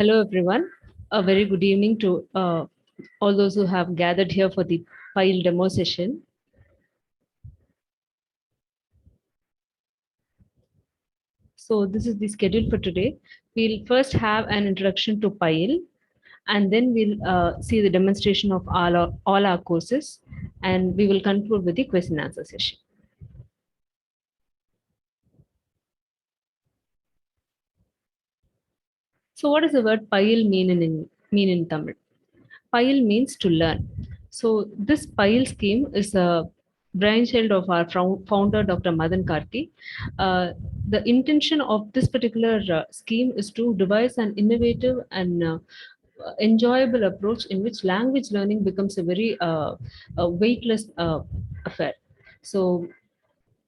Hello, everyone. A very good evening to all those who have gathered here for the file demo session. So this is the schedule for today. We'll first have an introduction to Pile, and then we'll see the demonstration of all our courses, and we will conclude with the question and answer session. So what does the word Pile mean in Tamil? Pile means to learn. So this Pile scheme is a brainchild of our founder, Dr. Madan Karki. The intention of this particular scheme is to devise an innovative and enjoyable approach in which language learning becomes a very weightless affair. So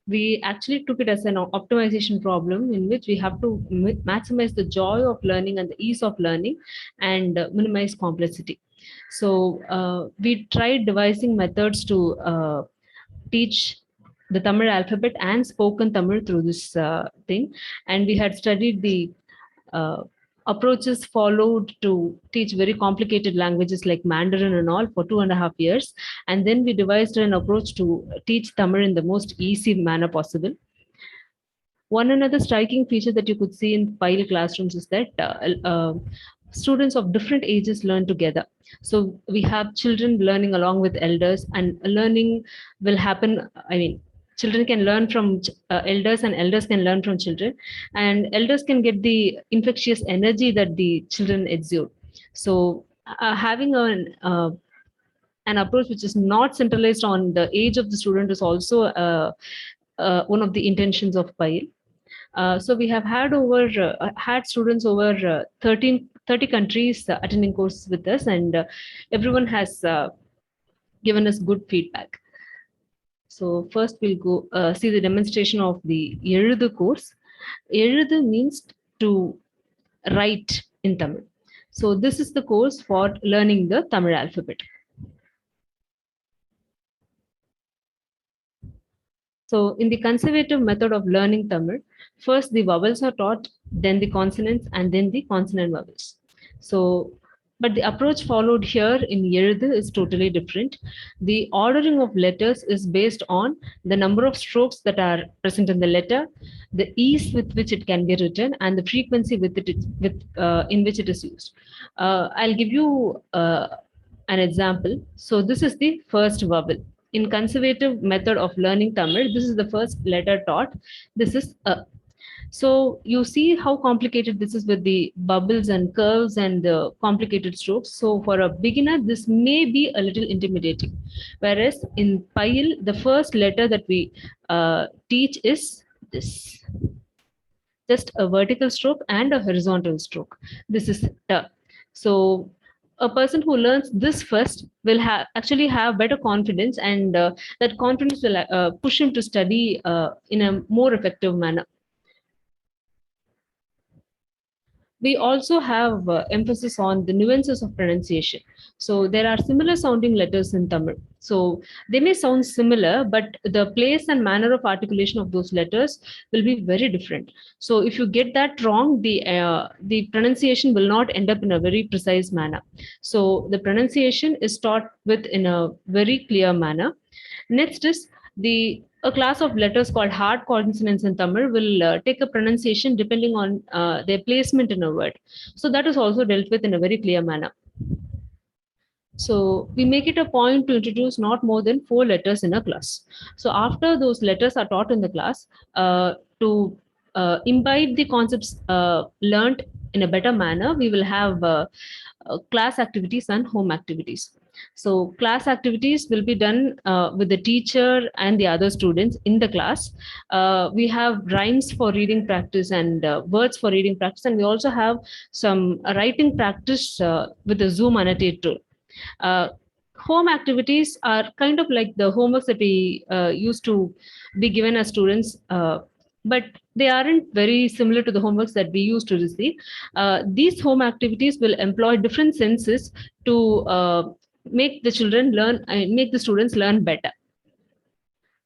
we actually took it as an optimization problem in which we have to maximize the joy of learning and the ease of learning and minimize complexity. So we tried devising methods to teach the Tamil alphabet and spoken Tamil through this thing. And we had studied the uh, approaches followed to teach very complicated languages like Mandarin and all for 2.5 years. And then we devised an approach to teach Tamil in the most easy manner possible. One another striking feature that you could see in Pile classrooms is that students of different ages learn together. So we have children learning along with elders, and learning will happen. I mean, children can learn from elders, and elders can learn from children, and elders can get the infectious energy that the children exude. So having an approach which is not centralized on the age of the student is also one of the intentions of Pile. So we have had students over 30 countries attending courses with us, and everyone has given us good feedback. So first we'll go see the demonstration of the Erudu course. Erudu means to write in Tamil. So this is the course for learning the Tamil alphabet. So in the conservative method of learning Tamil, first the vowels are taught, then the consonants, and then the consonant vowels. So, but the approach followed here in Erudu is totally different. The ordering of letters is based on the number of strokes that are present in the letter, the ease with which it can be written, and the frequency in which it is used. I'll give you an example. So this is the first vowel in conservative method of learning Tamil. This is the first letter taught. This is a. So you see how complicated this is with the bubbles and curves and the complicated strokes. So for a beginner, this may be a little intimidating. Whereas in Pile, the first letter that we teach is this. Just a vertical stroke and a horizontal stroke. This is T. So a person who learns this first will actually have better confidence, and that confidence will push him to study in a more effective manner. We also have emphasis on the nuances of pronunciation. So there are similar sounding letters in Tamil. So they may sound similar, but the place and manner of articulation of those letters will be very different. So if you get that wrong, the pronunciation will not end up in a very precise manner. So the pronunciation is taught with in a very clear manner. Next is a class of letters called hard consonants in Tamil will take a pronunciation depending on their placement in a word. So that is also dealt with in a very clear manner. So we make it a point to introduce not more than 4 letters in a class. So after those letters are taught in the class, to imbibe the concepts learned in a better manner, we will have class activities and home activities. So class activities will be done with the teacher and the other students in the class. We have rhymes for reading practice and words for reading practice, and we also have some writing practice with the Zoom annotate tool. Home activities are kind of like the homeworks that we used to be given as students, but they aren't very similar to the homeworks that we used to receive. These home activities will employ different senses to make the children learn and make the students learn better.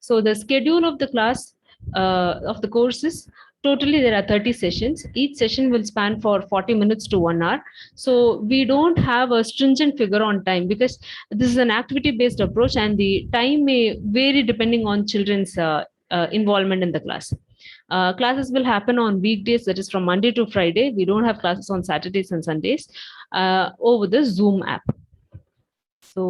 So the schedule of the class of the courses: totally there are 30 sessions. Each session will span for 40 minutes to 1 hour. So we don't have a stringent figure on time, because this is an activity based approach and the time may vary depending on children's involvement in the class. Classes will happen on weekdays, that is from Monday to Friday. We don't have classes on Saturdays and Sundays over the Zoom app. So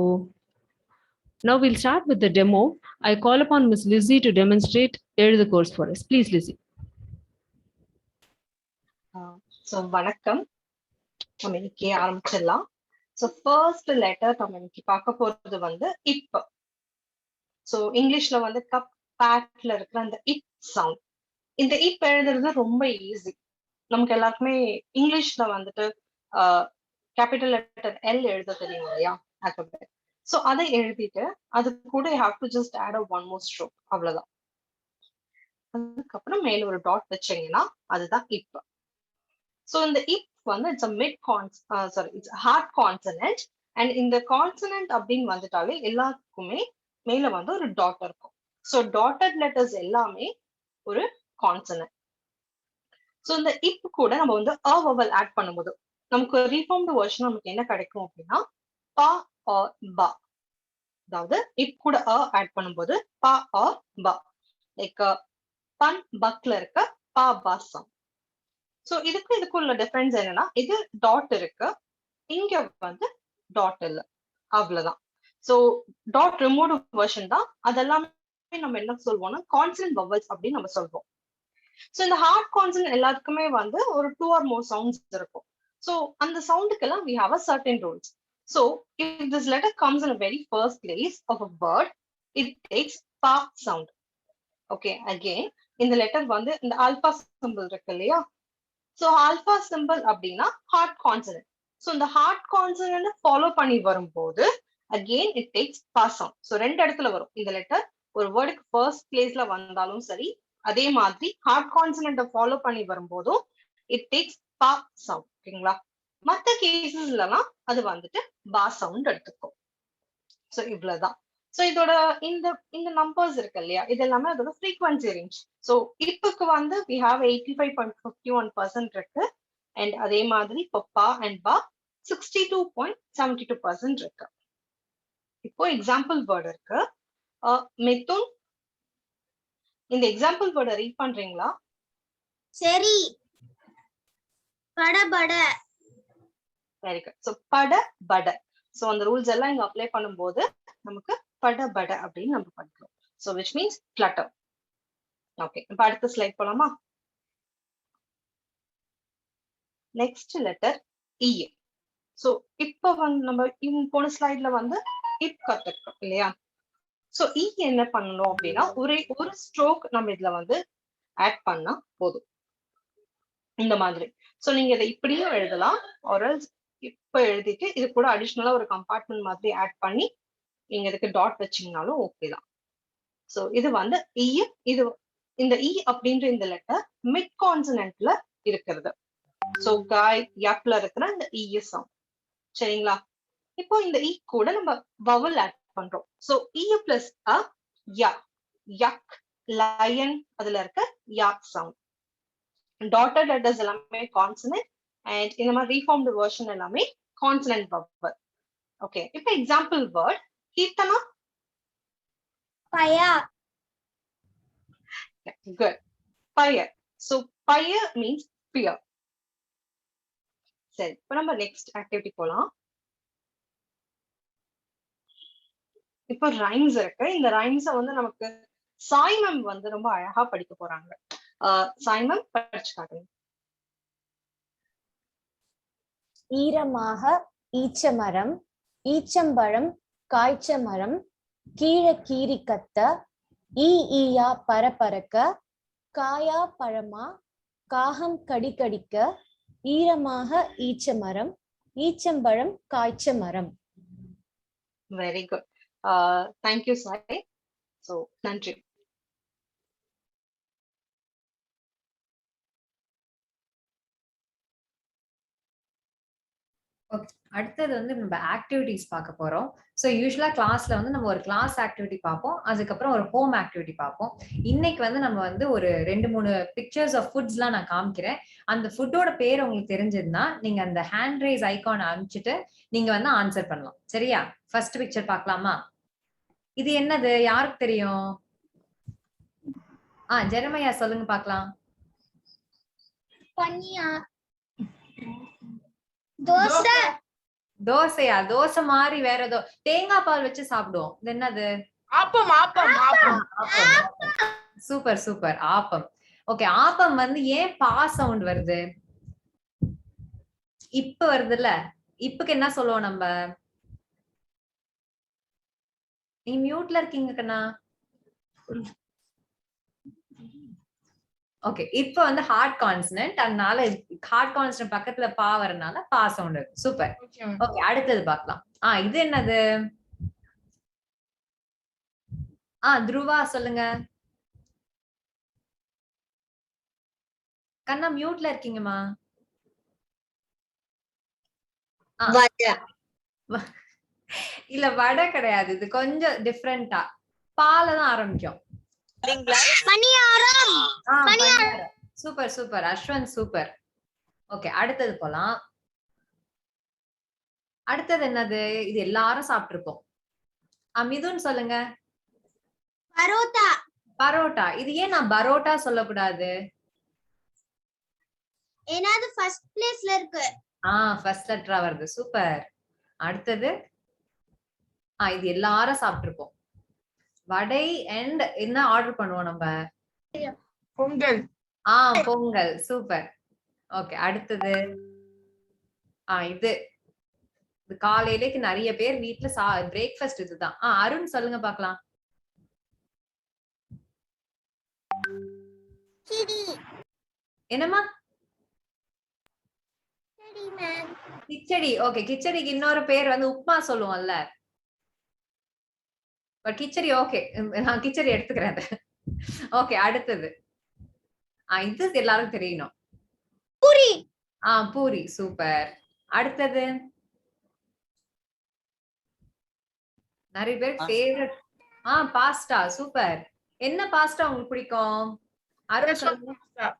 now we'll start with the demo. I call upon Ms. Lizzie to demonstrate the course for us. Please, Lizzie. So வணக்கம், நம்ம இன்னைக்கு ஆரம்பிச்சிடலாம். So first letter நம்ம இன்னைக்கு பார்க்க போறது வந்து இப். ஸோ இங்கிலீஷ்ல வந்து கப் பேட்ல இருக்கிற அந்த இப் சவுண்ட். இந்த இப் எழுதுறது ரொம்ப ஈஸி. நமக்கு எல்லாருக்குமே இங்கிலீஷ்ல வந்துட்டு கேபிட்டல் லெட்டர் எல் எழுத தெரியும் இல்லையா, ஆல்பபெட். ஸோ அதை எழுதிட்டு அது கூட you have to just add a one more stroke, அவ்வளவுதான். அதுக்கப்புறம் மேல ஒரு டாட் வச்சீங்கன்னா அதுதான் இப். So in the ip வந்து it's a it's a hard consonant, and in the consonant அப்படின்னு வந்துட்டாலே எல்லாத்துக்குமே மேல வந்து ஒரு டாட் இருக்கும். So dotted letters எல்லாமே ஒரு consonant. So இந்த ip கூட நம்ம வந்து a vowel ஆட் பண்ணும்போது நமக்கு ரீஃபார்ம்டு வெர்ஷன் நமக்கு என்ன கிடைக்கும் அப்படின்னா பா or பா. அதாவது இப் கூட a ஆட் பண்ணும்போது பா or பா. லைக் பன் பக்ல இருக்க பா பா சவுண்ட். சோ இதுக்கும் உள்ள டிஃபரன்ஸ் என்னன்னா, இது டாட் இருக்கு, இங்க வந்து டாட் இல்ல, அவ்வளவுதான். சோ டாட் ரிமூவ் வெர்ஷன் தான். அதெல்லாமே நம்ம என்ன சொல்வோம்னா கான்சனன்ட் வவல்ஸ் அப்படின்னு நம்ம சொல்வோம். சோ இந்த ஹார்ட் கான்சனன்ட் எல்லாத்துக்குமே வந்து ஒரு 2 or more சவுண்ட்ஸ் இருக்கும். சோ அந்த சவுண்டுக்கெல்லாம் we have a certain rules. So if this letter comes in a very first place of a word, it takes pa sound. Okay, again இந்த letter வந்து இந்த alpha simple இருக்கு இல்லையா, so alpha simple அப்படின்னா heart consonant. So இந்த heart consonant follow பண்ணி வரும்போது again it takes பா சவுண்ட். சோ ரெண்டு இடத்துல வரும் இந்த லெட்டர். ஒரு வேர்டுக்கு ஃபர்ஸ்ட் பிளேஸ்ல வந்தாலும் சரி, அதே மாதிரி ஹார்ட் கான்சனன்ட் ஃபாலோ பண்ணி வரும்போதும் இட் டேக்ஸ் பா சவுண்ட். ஓகேங்களா? மற்ற கேசஸ்லாம் அது வந்துட்டு பா சவுண்ட் எடுத்துக்கும். சோ இவ்வளவுதான். சோ இதோட இந்த நம்பர்ஸ் இருக்கு இல்லையா, இது எல்லாமே அதோட ஃப்ரீக்வன்சி ரேஞ்ச். சோ இப்புக்கு வந்து we have 85.51% இருக்கு, அண்ட் அதே மாதிரி பா அண்ட் பா 62.72% இருக்கு. இப்போ எக்ஸாம்பிள் வேர்ட் இருக்கு. மிதுன், இந்த எக்ஸாம்பிள் வேர்டை ரீட் பண்றீங்களா? சரி. படபட. Very good. சோ பட பட. சோ அந்த ரூல்ஸ் எல்லாம் இங்க அப்ளை பண்ணும்போது நமக்கு படபட அப்படின்னு நம்ம படிக்கிறோம். So which means flutter. Okay, இப்ப அடுத்த ஸ்லைட் போலாமா? Next letter E. சோ இப்ப வந்து நம்ம போன ஸ்லைட்ல வந்து இப் கத்துக்கிட்டோம் இல்லையா. சோ இ என்ன பண்ணணும் அப்படின்னா ஒரு ஸ்ட்ரோக் நம்ம இதுல வந்து ஆட் பண்ணா போதும், இந்த மாதிரி. சோ நீங்க இதை இப்படியும் எழுதலாம், ஒரு இப்ப எழுதிட்டு இது கூட அடிஷனலா ஒரு கம்பார்ட்மெண்ட் மாதிரி ஆட் பண்ணி நீங்க இதுக்கு டாட் வச்சீங்கனாலும் ஓகே தான். சோ இது வந்து இ. இது இந்த இ அப்படின்ற இந்த லெட்டர் மிட் கான்சனன்ட்ல இருக்கிறது. சோ காய் யப்ல இருக்கிற இந்த இ சவுண்ட். சரிங்களா? இப்போ இந்த இ கூட நம்ம வவல் ஆட் பண்றோம். சோ இ பிளஸ் அ யா, யக், லயன், அதுல இருக்க யா சவுண்ட். டாட்டட் லெட்டர்ஸ் எல்லாமே கான்சனன்ட், அண்ட் இந்த மாதிரி ரீஃபார்ம்டு வெர்ஷன் எல்லாமே கான்சனன்ட் வவல். ஓகே, இப்போ எக்ஸாம்பிள் வேர்ட் கீர்த்தனா. பயா. Good. Fire. So fire means fear. சரி, இப்ப நம்ம நெக்ஸ்ட் ஆக்டிவிட்டி போலாம். இப்போ ரைம்ஸ் இருக்கு. இந்த ரைம்ஸ வந்து நமக்கு சாய் மேம் வந்து ரொம்ப அழகா படிக்க போறாங்க. சாய் மேம் படிச்சு காட்டுங்க. ஈரமாக ஈச்சமரம், ஈச்சம்பழம் காய்ச்ச மரம், கீழ கீரி கத்த, ஈ ஈயா பரபரக்க, காயா பழமா காகம் கடிக்கடிக்க, ஈரமாக ஈச்சமரம், ஈச்சம்பழம் காய்ச்ச மரம். Very good. Thank you Sai. So நன்றி. அடுத்தது வந்து நம்ம ஆக்டிவிட்டிஸ் பார்க்க போறோம். ஸோ யூஸ்வலா கிளாஸ்ல வந்து நம்ம ஒரு கிளாஸ் ஆக்டிவிட்டி பார்ப்போம், அதுக்கப்புறம் ஒரு ஹோம் ஆக்டிவிட்டி பார்ப்போம். இன்னைக்கு வந்து நம்ம வந்து ஒரு 2-3 பிக்சர்ஸ் ஆஃப் ஃபுட்ஸ்லாம் நான் காமிக்கிறேன். அந்த ஃபுட்டோட பேர் உங்களுக்கு தெரிஞ்சதுன்னா நீங்க அந்த ஹேண்ட் ரைஸ் ஐகான் அனுப்பிச்சிட்டு நீங்க வந்து ஆன்சர் பண்ணலாம். சரியா? ஃபர்ஸ்ட் பிக்சர் பார்க்கலாமா? இது என்னது, யாருக்கு தெரியும்? ஜெரமையா சொல்லுங்க பார்க்கலாம். பனியா தோசை. தோசையா? தோசை மாதிரி வேற ஏதோ தேங்காய் பால் வச்சு சாப்பிடுவோம். இது என்னது? Appam appam appam. Super super, appam. Okay, appam வந்து ஏன் பா சவுண்ட் வருது? இப்ப வருதுல்ல, இப்பக்கு என்ன சொல்லுவோம் நம்ம? நீ மியூட்ல இருக்கீங்க கண்ணா. ஓகே, இப்ப வந்து ஹார்ட் கான்சனன்ட், அதனால ஹார்ட் கான்சனன்ட் பக்கத்துல பா வரனால பா சவுண்ட் இருக்கு. சூப்பர். ஓகே, அடுத்தது பார்க்கலாம். இது என்னது? துருவா சொல்லுங்க. கண்ணா மியூட்ல இருக்கீங்கம்மா. இல்ல, வடை கிடையாது. இது கொஞ்சம் டிஃபரெண்டா பால தான் ஆரம்பிக்கும். பனியாரம். Super super Ashwanth, super. Okay, அடுத்தது போலாம். அடுத்தது என்னது? இது எல்லாரும் சாப்பிட்டிருப்போம். மிதுன் சொல்லுங்க. பரோட்டா. பரோட்டா. இது ஏன் நான் பரோட்டா சொல்லக்கூடாது? ஏன்னா அது ஃபர்ஸ்ட் பிளேஸ்ல இருக்கு. ஃபர்ஸ்ட் லெட்டரா வருது. சூப்பர். அடுத்தது இது எல்லாரும் சாப்பிட்டிருப்போம். வடை அண்ட் என்ன ஆர்டர் பண்ணுவோம் நம்ம? பொங்கல். பொங்கல். சூப்பர். ஓகே, அடுத்தது இது காலையிலேக்கு நிறைய பேர் வீட்டுல பிரேக்ஃபாஸ்ட் இதுதான். அருண் சொல்லுங்க பாக்கலாம். என்னம்மா? கிச்சடி. ஓகே, கிச்சடிக்கு இன்னொரு பேர் வந்து உப்மா சொல்லுவோம்ல. பட் கிச்சடி ஓகே, நான் கிச்சடி எடுத்துக்கிறேன். ஓகே, அடுத்தது இது எல்லாரும் தெரியணும். பூரி. பூரி. சூப்பர். அடுத்தது நிறைய பேர் ஃபேவரட் பாஸ்தா. சூப்பர். என்ன பாஸ்தா உங்களுக்கு பிடிக்கும்? அருண் சொல்லுங்க.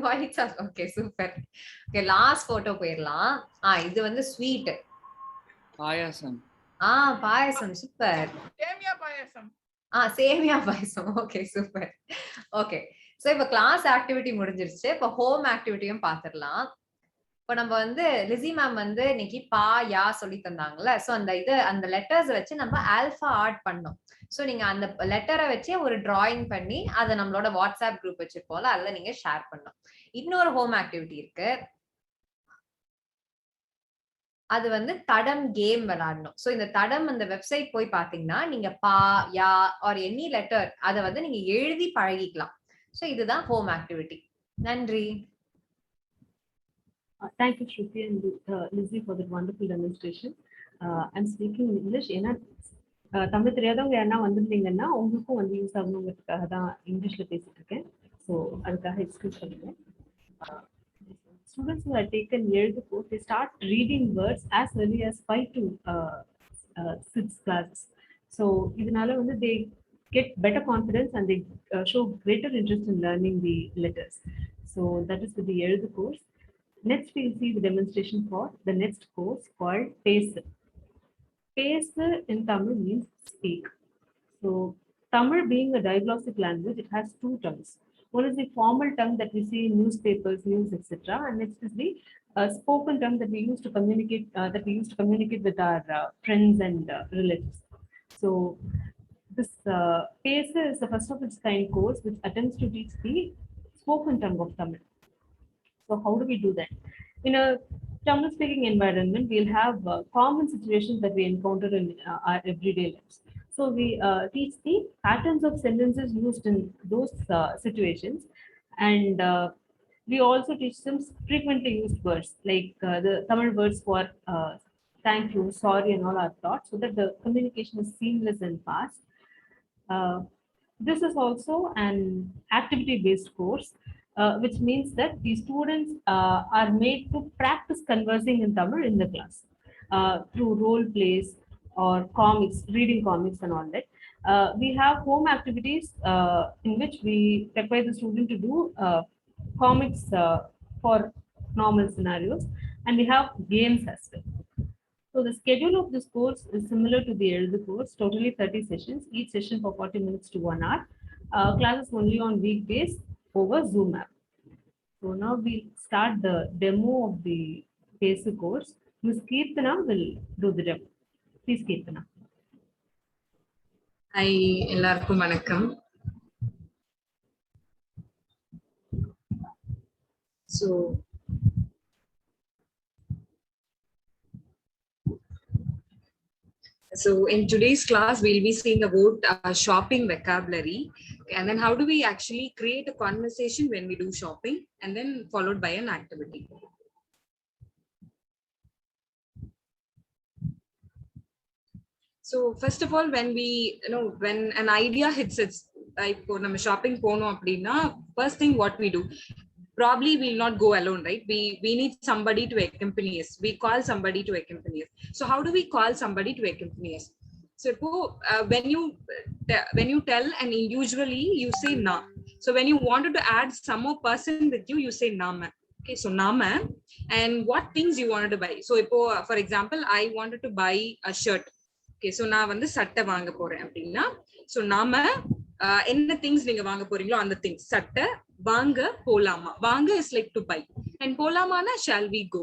White sauce. Okay, super. Okay, last photo போயிடலாம். இது வந்து ஸ்வீட். பாயாசம். பாயாசம். சூப்பர். சேமியா பாயாசம். சேமியா பாயாசம். Okay, super. ஓகே, சோ இப்ப கிளாஸ் ஆக்டிவிட்டி முடிஞ்சிருச்சு. இப்ப ஹோம் ஆக்டிவிட்டியும் பாத்துடலாம். இப்ப நம்ம வந்து லிசி மேம் வந்து இன்னைக்கு பா யா சொல்லி தந்தாங்கல்ல. சோ அந்த லெட்டர்ஸ் வச்சு நம்ம ஆல்பா ஆட் பண்ணோம். சோ நீங்க அந்த லெட்டரை வச்சு ஒரு டிராயிங் பண்ணி அதை நம்மளோட வாட்ஸ்அப் குரூப் வச்சிருப்போம்ல, அதுல நீங்க ஷேர் பண்ணணும். இன்னொரு ஹோம் ஆக்டிவிட்டி இருக்கு. அது வந்து தடம் கேம் விளையாடணும். சோ இந்த தடம் அந்த வெப்சைட் போய் பாத்தீங்கன்னா நீங்க பா யா ஆர் எனி லெட்டர் அதை வந்து நீங்க எழுதி பழகிக்கலாம். சோ இதுதான் ஹோம் ஆக்டிவிட்டி. நன்றி. Thank you, Shruti and Lizzie, for that wonderful demonstration. I'm speaking in English. ஏன்னா தமிழ் தெரியாதவங்க யாரா வந்திருந்தீங்கன்னா உங்களுக்கும் வந்து யூஸ் ஆகணுங்கிறதுக்காக தான் இங்கிலீஷ்ல பேசிட்டு இருக்கேன். ஸோ அதுக்காக எக்ஸ்கியூஸ் பண்ணுங்க. Students who are taken எழுது course, they start reading words as early as 5 to 6 classes. So இதனால வந்து they get better confidence and they show greater interest in learning the letters. So that is with the எழுது course. Next, we'll see the demonstration for the next course called PESU. PESU in Tamil means speak. So, Tamil being a diglossic language, it has two tongues. One is the formal tongue that we see in newspapers, news, etc., and next is the spoken tongue that we use to communicate with our friends and relatives. So, this PESU is the first of its kind course which attempts to teach the spoken tongue of Tamil. So how do we do that? In a Tamil speaking environment, we'll have common situations that we encounter in our everyday lives. So we teach the patterns of sentences used in those situations, and we also teach them frequently used words like the Tamil words for thank you, sorry, and all are taught so that the communication is seamless and fast. This is also an activity-based course. which means that the students are made to practice conversing in Tamil in the class through role plays or comics, reading comics and all that. We have home activities in which we require the student to do comics for normal scenarios, and we have games as well. So the schedule of this course is similar to the Elder course, totally 30 sessions, each session for 40 minutes to 1 hour. Classes only on weekdays over Zoom app. So now we'll start the demo of the basic course. Ms. Kirtana will do the demo. Please, Kirtana. Hi, எல்லாருக்கும் வணக்கம். So in today's class, we'll be seeing about shopping vocabulary, and then how do we actually create a conversation when we do shopping, and then followed by an activity. So first of all, when we, when an idea hits its, like when I'm shopping pono appadina, first thing what we do, probably we'll not go alone, right? We need somebody to accompany us. We call somebody to accompany us. So how do we call somebody to accompany us? So when you tell and usually you say na. So when you wanted to add some more person with you, you say nama. Okay, so nama, and what things you wanted to buy. So for example, I wanted to buy a shirt. Okay, so நான் வந்து சட்டை வாங்க போறேன் அப்படின்னா, so நாம என்ன things நீங்க வாங்க போறீங்களோ அந்த திங்ஸ், சட்டை வாங்க போலாமா, வாங்க is like to buy, and போலாமானா shall we go.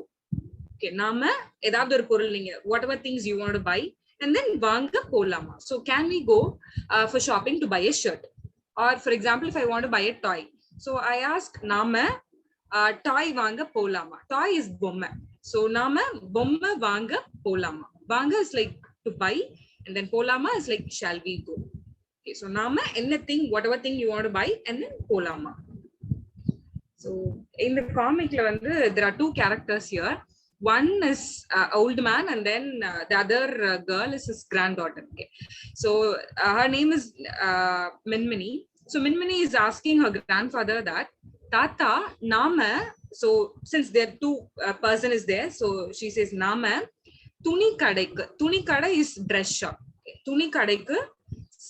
Okay, நாம ஏதாவது ஒரு பொருள் நீங்க whatever things you want to buy, and then வாங்க போலாமா. So can we go for shopping to buy a shirt, or for example if I want to buy a toy, so I ask நாம toy வாங்க போலாமா. Toy is பொம்மை, so நாம பொம்மை வாங்க போலாமா. வாங்க is like to buy, and then polama is like shall we go. Okay, so nama anything, whatever thing you want to buy, and then polama. So in the comic there are two characters here. One is old man, and then the other girl is his granddaughter. Okay, so her name is Minmini. So Minmini is asking her grandfather that tata nama, so since there two person is there, so she says nama துணி கடைக்கு, துணி கடை is dress shop, துணி கடைக்கு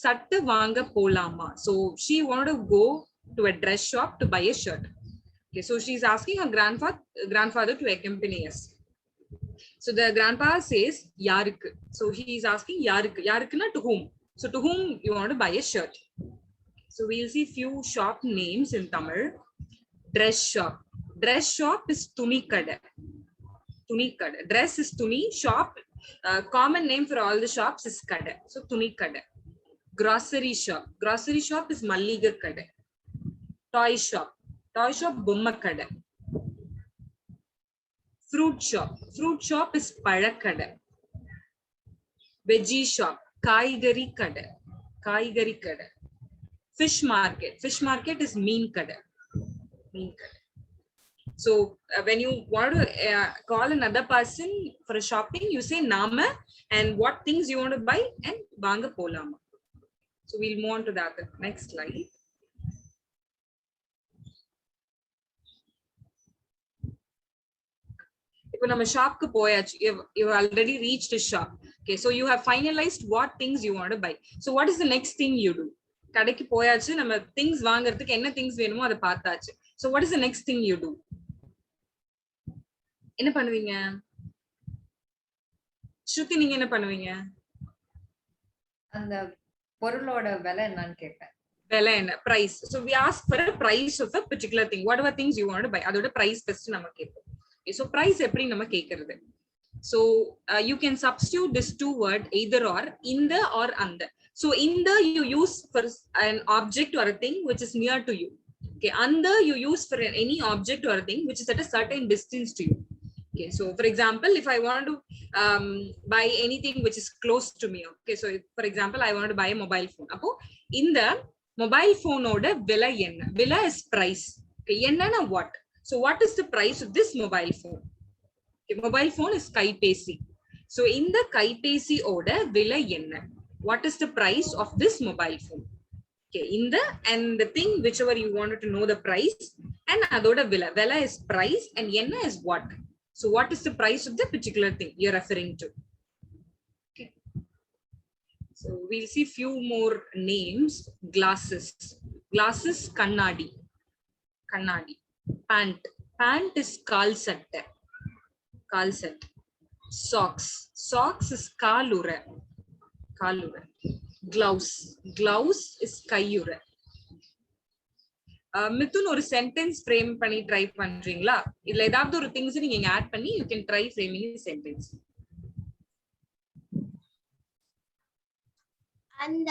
சட்டை வாங்க போலாமா. So she wanted to go to a dress shop to buy a shirt. Okay, so she's asking her grandfather to accompany us. So the grandpa says யாருக்கு. So he is asking யாருக்கு, யாருக்குன்னா to whom. So to whom you want to buy a shirt. So we'll see few shop names in Tamil. Dress shop. Dress shop is துணி கடை. Tuni kada. Dress is tuni. Shop, common name for all the shops is kada. So tuni kada. Grocery shop. Grocery shop is malliga kada. Toy shop. Toy shop bomma kada. Fruit shop. Fruit shop is pala kada. Veggie shop. Kaigari kada. Kaigari kada. Fish market. Fish market is meen kada. Meen kada. So when you want to call another person for a shopping, you say nama and what things you want to buy and vanga polama. So we'll move on to that. Next slide. If நம்ம ஷாப்க்கு போயாச்சு, you already reached a shop. Okay, so you have finalized what things you want to buy. So what is the next thing you do? கடைக்கு போயாச்சு, நம்ம things வாங்குறதுக்கு என்ன things வேணுமோ அதை பார்த்தாச்சு. So what is the next thing you do? என்ன பண்ணுவீங்க? ஸ்ருதி நீங்க என்ன பண்ணுவீங்க? அந்த பொருளோட விலை என்னன்னு கேட்பேன். விலை என்ன? price. So we ask for a price of a particular thing, whatever things you want to buy. அதோட price first நம்ம கேட்போம். Okay, so price எப்படி நம்ம கேக்குறது? So you can substitute this two word either or, இந்த or அந்த. So இந்த you use for an object or a thing which is near to you. Okay, under you use for any object or a thing which is at a certain distance to you. Okay, so for example, if I want to buy anything which is close to me, okay, so if, for example, I want to buy a mobile phone. Appo in the mobile phone oda vila enna? Vila is price. Okay, enna na what? So what is the price of this mobile phone? Okay, mobile phone is Kaipesi. So in the Kaipesi oda vila enna? What is the price of this mobile phone? Okay, in the and the thing whichever you wanted to know the price, and adoda vela. Vela is price and enna is what. So what is the price of the particular thing you're referring to? Okay. So we'll see few more names. Glasses. Glasses, kannadi. Kannadi. Pant. Pant is kalsatte. Kalsat. Socks. Socks is kalura. Kalura. Gloves. Gloves is kayura. Mithun ஒரு sentence frame பண்ணி try பண்றீங்களா? இதுல ஏதாவது ஒரு things நீங்க add பண்ணி you can try framing sentence. அந்த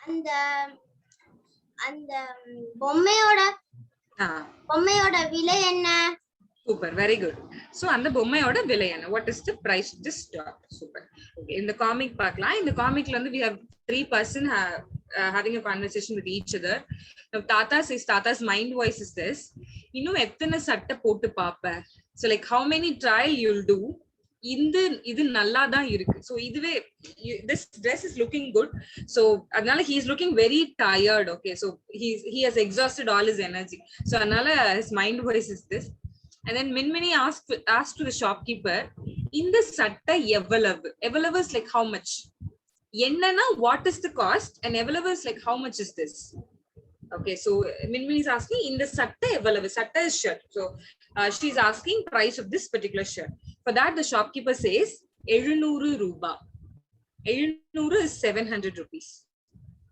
அந்த அந்த பொம்மையோட விலை என்ன? Super, very good. சோ அந்த பொம்மையோட விலை என்ன? What is the price of this dog? Super. Okay, இந்த காமிக் பார்க்கலாம். இந்த காமிக்ல வந்து we have 3 person having a conversation with each other. Now Tata says, Tata's mind voice is this: இன்னும் எத்தனை சட்டை போட்டு பாப்ப? So like how many trial you'll do? இது நல்லா தான் இருக்கு. So இதுவே this dress is looking good. So அதனால he is looking very tired. Okay, so he has exhausted all his energy. So அதனால his mind voice is this. And then Minmini asked to the shopkeeper, in the satta eவ்வளவு? Eவ்வளவு is like how much? Ennana, what is the cost? And eவ்வளவு is like how much is this? Okay, so Minmini is asking, in the satta eவ்வளவு? Satta is shirt. So she's asking price of this particular shirt. For that, the shopkeeper says 700 ரூபாய். 700 is 700 rupees.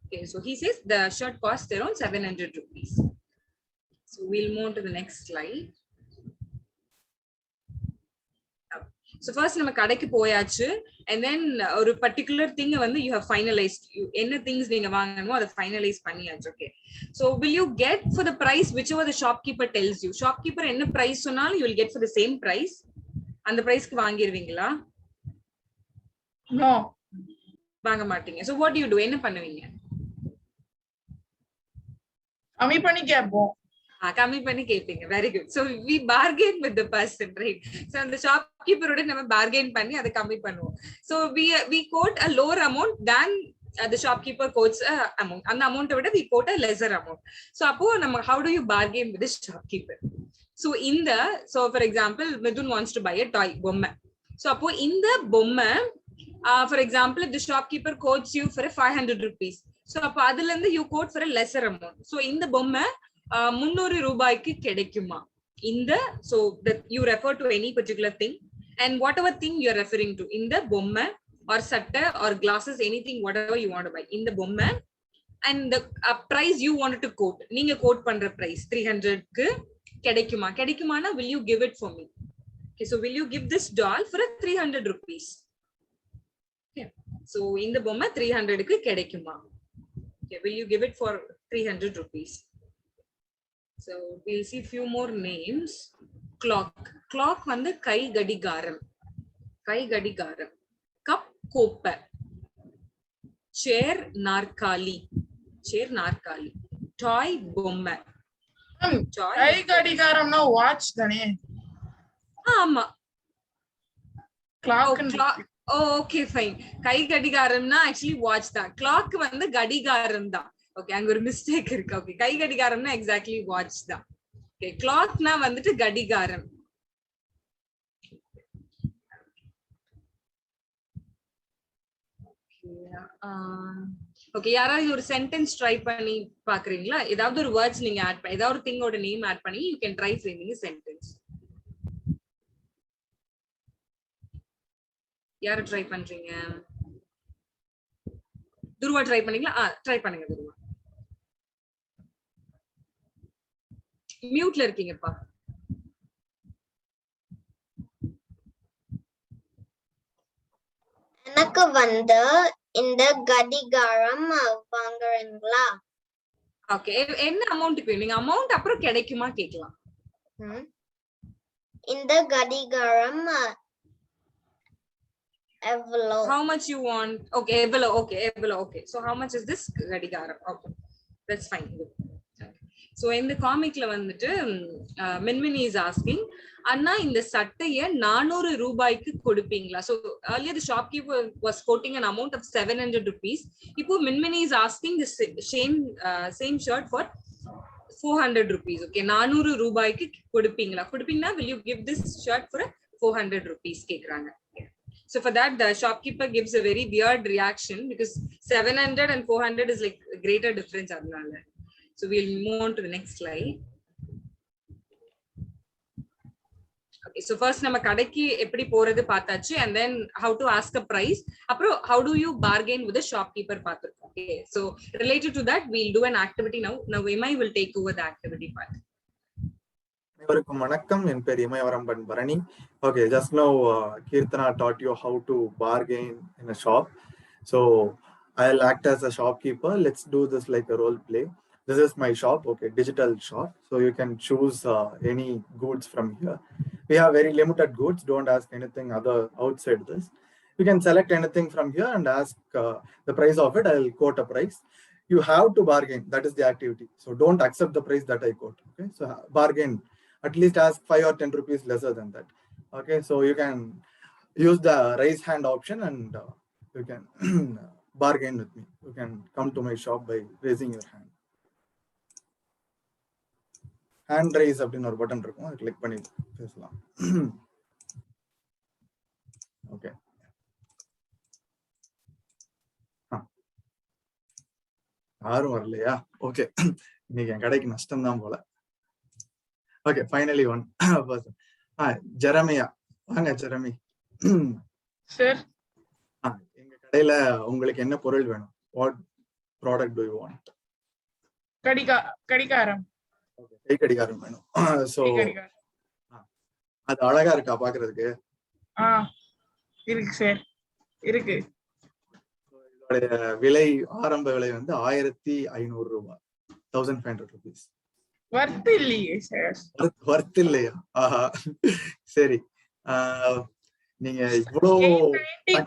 Okay, so he says the shirt costs around 700 rupees. So we'll move to the next slide. So first நம்ம கடைக்கு போயாச்சு, and then ஒரு particular thing வந்து you have finalized. என்ன things நீங்க வாங்கணுமோ அதை finalize பண்ணியாச்சு. Okay, so will you get for the price whichever the shopkeeper tells you? Shopkeeper என்ன price சொன்னாலும் you will get for the same price. அந்த பிரைஸ்க்கு வாங்கிடுவீங்களா? No. வாங்க மாட்டீங்க. So what do you do? என்ன பண்ணுவீங்க? கம்மி பண்ணி கேட்போம். கம்மி பண்ணி கேட்பீங்க. Very good. So we bargain with the person, right? So அந்த ஷாப்கீப்பரோட நம்ம bargain பண்ணி அதை கம்மி பண்ணுவோம். So we quote a lower amount than the shopkeeper quotes amount. அந்த அமௌண்ட்டை விட we quote a lesser amount. So அப்போ நம்ம how do you bargain with the shopkeeper? So for example, Midun wants to buy a toy பொம்மை. So அப்போ இந்த பொம்மை for example, if the shopkeeper quotes you for a 500 rupees. So அப்போ அதுல இருந்து you quote for a lesser amount. So இந்த பொம்மை 300 ரூபாய்க்கு கிடைக்குமா? இந்த so that you refer to any particular thing and whatever thing you are referring to, இந்த பொம்மை or சட்டை or glasses, anything whatever you want to buy, இந்த பொம்மை and the price you wanted to quote, நீங்க quote பண்ற price 300 க்கு கிடைக்குமா? கிடைக்குமானா will you give it for me? Okay, so will you give this doll for a 300 rupees? Okay, so இந்த பொம்மை 300 க்கு கிடைக்குமா? Okay, will you give it for 300 rupees? So we'll see few more names. Clock. Clock வந்து கை கடிகாரம். கை கடிகாரம். Cup கோப்பை. Chair நாற்காலி. Chair நாற்காலி. Toy பொம்மை. கை கடிகாரம்னா வாட்ச் தானே? ஆமா. Clock. Okay, fine. கை கடிகாரம்னா actually watch தான். Clock வந்து கடிகாரம் தான். Okay, அங்க ஒரு மிஸ்டேக் இருக்கு. Okay, கை கடிகாரம்னா எக்ஸாக்ட்லி வாட்ச் தான். Okay, கிளாக்னா வந்துட்டு கடிகாரம். Okay, யாராவது ஒரு சென்டென்ஸ் ட்ரை பண்ணி பாக்குறீங்களா? ஏதாவது ஒரு வேர்ட்ஸ் நீங்க ஆட் பண்ணி, ஏதாவது ஒரு திங்கோட நேம் ஆட் பண்ணி you can try framing a sentence. யாரை ட்ரை பண்றீங்க? துருவா ட்ரை பண்ணீங்களா? ட்ரை பண்ணுங்க துருவா. மியூட்ல இருக்கீங்கப்பா. எனக்கு வந்து இந்த கடிகாரம் வாங்குறீங்களா? ஓகே, என்ன அமௌண்ட்க்கு நீங்க அமௌண்ட் அப்புறம் கிடைக்குமா கேக்கலாம். இந்த கடிகாரம் எவ்வளோ? How much you want? Okay, எவ்வளோ. Okay, எவ்வளோ. Okay, so how much is this கடிகாரம்? Okay, that's fine. So in the comicல வந்துட்டு Minmini is asking, அண்ணா இந்த சட்டைய 400 ரூபாய்க்கு கொடுப்பீங்களா? So earlier the shopkeeper was quoting an amount of 700 rupees. இப்போ Minmini is asking the same shirt for 400 rupees. Okay, 400 ரூபாய்க்கு கொடுப்பீங்களா? கொடுப்பீங்கன்னா will you give this shirt for 400 rupees கேக்குறாங்க. So for that the shopkeeper gives a very weird reaction because 700 and 400 is like a greater difference adnala. So we'll move on to the next slide. Okay, so first nama kadaikku eppadi poradhu paathachu and then how to ask a price. Appo how do you bargain with the shopkeeper paathirukom. Okay, so related to that we'll do an activity now. Now Imai will take over the activity part. அனைவருக்கும் வணக்கம். என் பேர் Imayavaramban Bharani. Okay, just now Kirtana taught you how to bargain in a shop. So I'll act as a shopkeeper. Let's do this like a role play. This is my shop, okay, digital shop. So you can choose any goods from here. We have very limited goods. Don't ask anything other outside this. You can select anything from here and ask the price of it. I'll quote a price. You have to bargain. That is the activity. So don't accept the price that I quote. Okay, so bargain. At least ask 5 or 10 rupees lesser than that. Okay, so you can use the raise hand option and you can bargain with me. You can come to my shop by raising your hand. Hand raise அப்படினு ஒரு button இருக்கும், அதை click பண்ணி பேசலாம். Okay, யாரும் வரலையா? Okay, இன்னைக்கு என் கடைக்கு நஷ்டம் தான் போல. Okay, finally one person. Jeremiah. வாங்க ஜெரமி. சார், எங்க கடையில உங்களுக்கு என்ன பொருள் வேணும்? What product do you want? கடிகாரம். Okay, கை கடிகாரம் வேணும். So அது அழகா இருக்கா பாக்குறதுக்கு? இருக்கு சார், இருக்கு. இதோட விலை, ஆரம்ப விலை வந்து 1500 ரூபாய். 1500 rupees. வர்த் இல்லையே சார். வர்த் இல்லையா? ஆஹா, சரி. நீங்க இவ்வளவு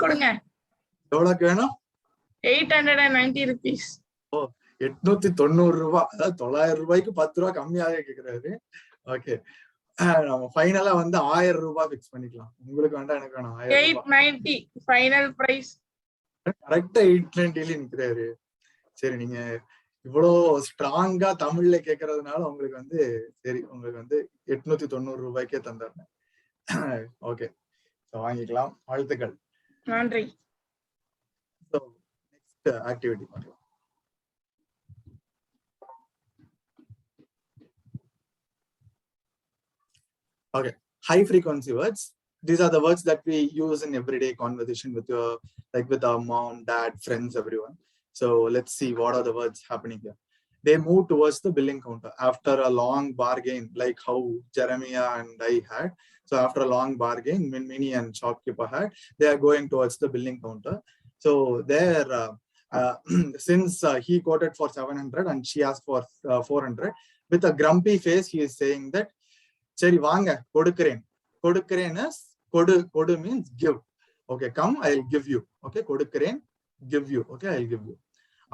கொடுங்க. எவ்வளவுக்கு வேணும்? 890 rupees. ஓ, 890 ரூபாய். அதாவது 900 ரூபாய்க்கு 10 ரூபாய் கம்மியாக கேக்குறாரு. ஓகே, நம்ம ஃபைனலா வந்து 1000 ரூபாய் பிக்ஸ் பண்ணிக்கலாம். உங்களுக்கு வேண்டாம், எனக்கு வேணும். 890 ஃபைனல் பிரைஸ். கரெக்டா 890 நிக்கிறாரு. சரி, நீங்க இவ்வளோ ஸ்ட்ராங்கா தமிழ்ல கேட்கறதுனால உங்களுக்கு வந்து சரி, உங்களுக்கு வந்து 890 ரூபாய்க்கே தந்துடுறேன். ஓகே, வாங்கிக்கலாம். வாழ்த்துக்கள். நன்றி. நெக்ஸ்ட் ஆக்டிவிட்டி பார்க்கலாம். Okay, high frequency words. These are the words that we use in everyday conversation with your, like with our mom, dad, friends, everyone. So let's see what are the words happening here. They move towards the billing counter after a long bargain, like how Jeremiah and I had. So after a long bargain, Minmini and shopkeeper had, they are going towards the billing counter. So there, since he quoted for 700 and she asked for 400, with a grumpy face, he is saying that, "Seri vaanga kodukuren." Kodukuren is kodu means give. Okay, come, I'll give you. Okay, kodukuren, give you. Okay, I'll give you.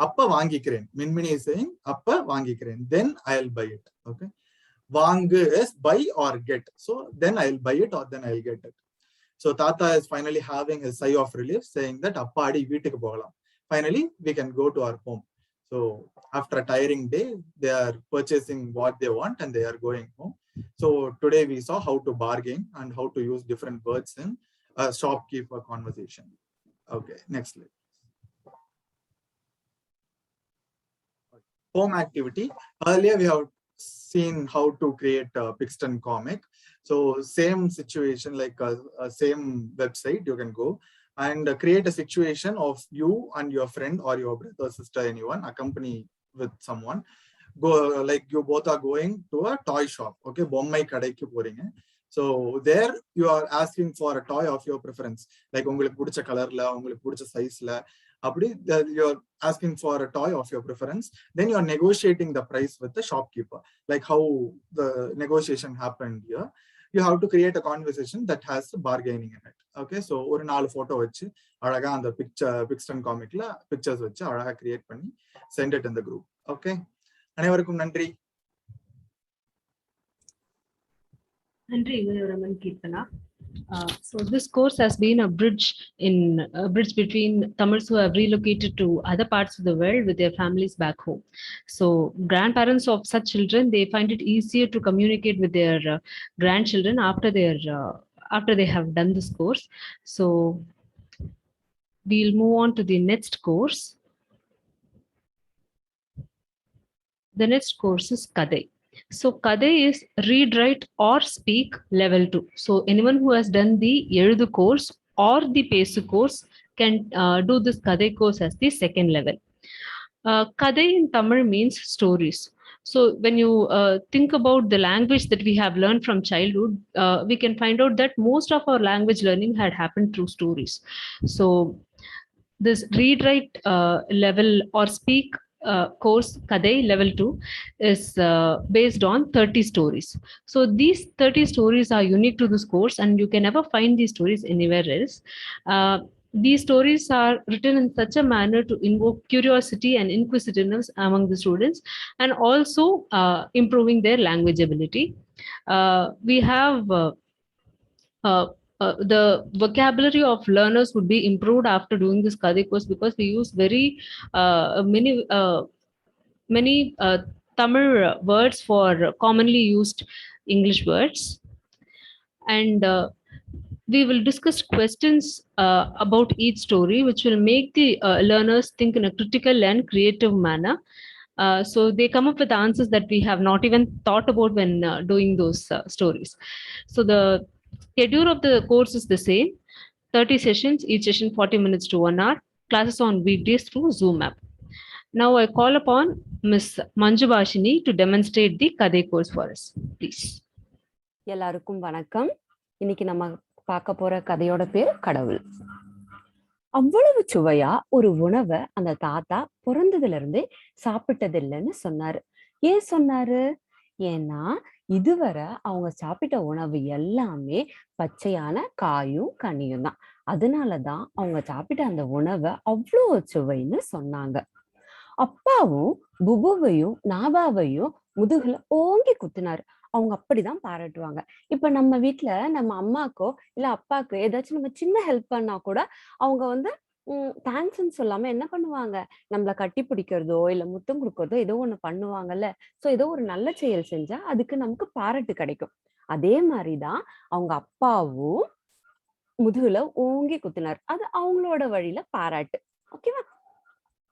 Appa vaangikren. Minmini is saying appa vaangikren. Then I'll buy it. Okay, vaangu is buy or get. So then I'll buy it or then I'll get it. So Tata is finally having a sigh of relief, saying that appa adi veetukku pogalam. Finally, we can go to our home. So after a tiring day, they are purchasing what they want and they are going home. So today we saw how to bargain and how to use different words in a shopkeeper conversation. Okay, next slide. Home activity. Earlier we have seen how to create a Pixton comic. So same situation, like a same website, you can go and create a situation of you and your friend or your brother, sister, anyone, accompany with someone. Go, like you both are going to a toy shop. Okay, bommai kadaikku poringa. So there you are asking for a toy of your preference, like ungalku pudicha color la, ungalku pudicha size la, apdi you're asking for a toy of your preference. Then you're negotiating the price with the shopkeeper, like how the negotiation happened here. You have to create a conversation that has bargaining in it. Okay, so ஒரு 4 photo வச்சு அழகா அந்த Pixton comicல pictures வச்சு அழகா create பண்ணி send it in the group. Okay, அனைவருக்கும் நன்றி. Nandri Raman Kirtana. So this course has been a bridge between Tamils who have relocated to other parts of the world with their families back home. So grandparents of such children, they find it easier to communicate with their grandchildren after they have done this course. So we'll move on to the next course. The next course is Kadai. So Kadai is read, write or speak level 2. So anyone who has done the Eludu course or the Pesu course can do this Kadai course as the second level. Kadai in Tamil means stories. So when you think about the language that we have learned from childhood, we can find out that most of our language learning had happened through stories. So this read, write level or speak course Kadai level 2 is based on 30 stories. So these 30 stories are unique to this course and you can never find these stories anywhere else. These stories are written in such a manner to invoke curiosity and inquisitiveness among the students and also improving their language ability. We have the vocabulary of learners would be improved after doing this Kadai course because we use very many Tamil words for commonly used English words. And we will discuss questions about each story, which will make the learners think in a critical and creative manner. So they come up with answers that we have not even thought about when doing those stories. So the schedule of the course is the same, 30 sessions, each session 40 minutes to 1 hour, classes on weekdays through Zoom app. Now I call upon Ms. Manjubashini to demonstrate the Kadai course for us, please. எல்லாருக்கும் வணக்கம். இன்னைக்கு நம்ம பார்க்க போற கதையோட பேர் கடவுள். அவ்வளவு சுவையா ஒரு உணவை அந்த தாத்தா பிறந்ததுல இருந்து சாப்பிட்டது இல்லைன்னு சொன்னாரு. ஏன் சொன்னாரு? ஏன்னா இதுவரை அவங்க சாப்பிட்ட உணவு எல்லாமே பச்சையான காயும் கனியும் தான். அதனாலதான் அவங்க சாப்பிட்ட அந்த உணவை அவ்வளோ சுவைன்னு சொன்னாங்க. அப்பாவும் புபுவையும் நாபாவையும் முதுகுல ஓங்கி குத்துனாரு. அவங்க அப்படிதான் பாராட்டுவாங்க. இப்ப நம்ம வீட்டுல நம்ம அம்மாக்கோ இல்ல அப்பாக்கோ ஏதாச்சும் நம்ம சின்ன ஹெல்ப் பண்ணா கூட அவங்க தேங்க்ஸ்ன்னு சொல்லாம என்ன பண்ணுவாங்க, நம்மள கட்டி பிடிக்கிறதோ இல்ல முத்தம் கொடுக்கறதோ ஏதோ ஒண்ணு பண்ணுவாங்கல்ல. சோ ஏதோ ஒரு நல்ல செயல் செஞ்சா அதுக்கு நமக்கு பாராட்டு கிடைக்கும். அதே மாதிரிதான் அவங்க அப்பாவும் முதுகுல ஓங்கி குத்தினார். அது அவங்களோட வழியில பாராட்டு. ஓகேவா?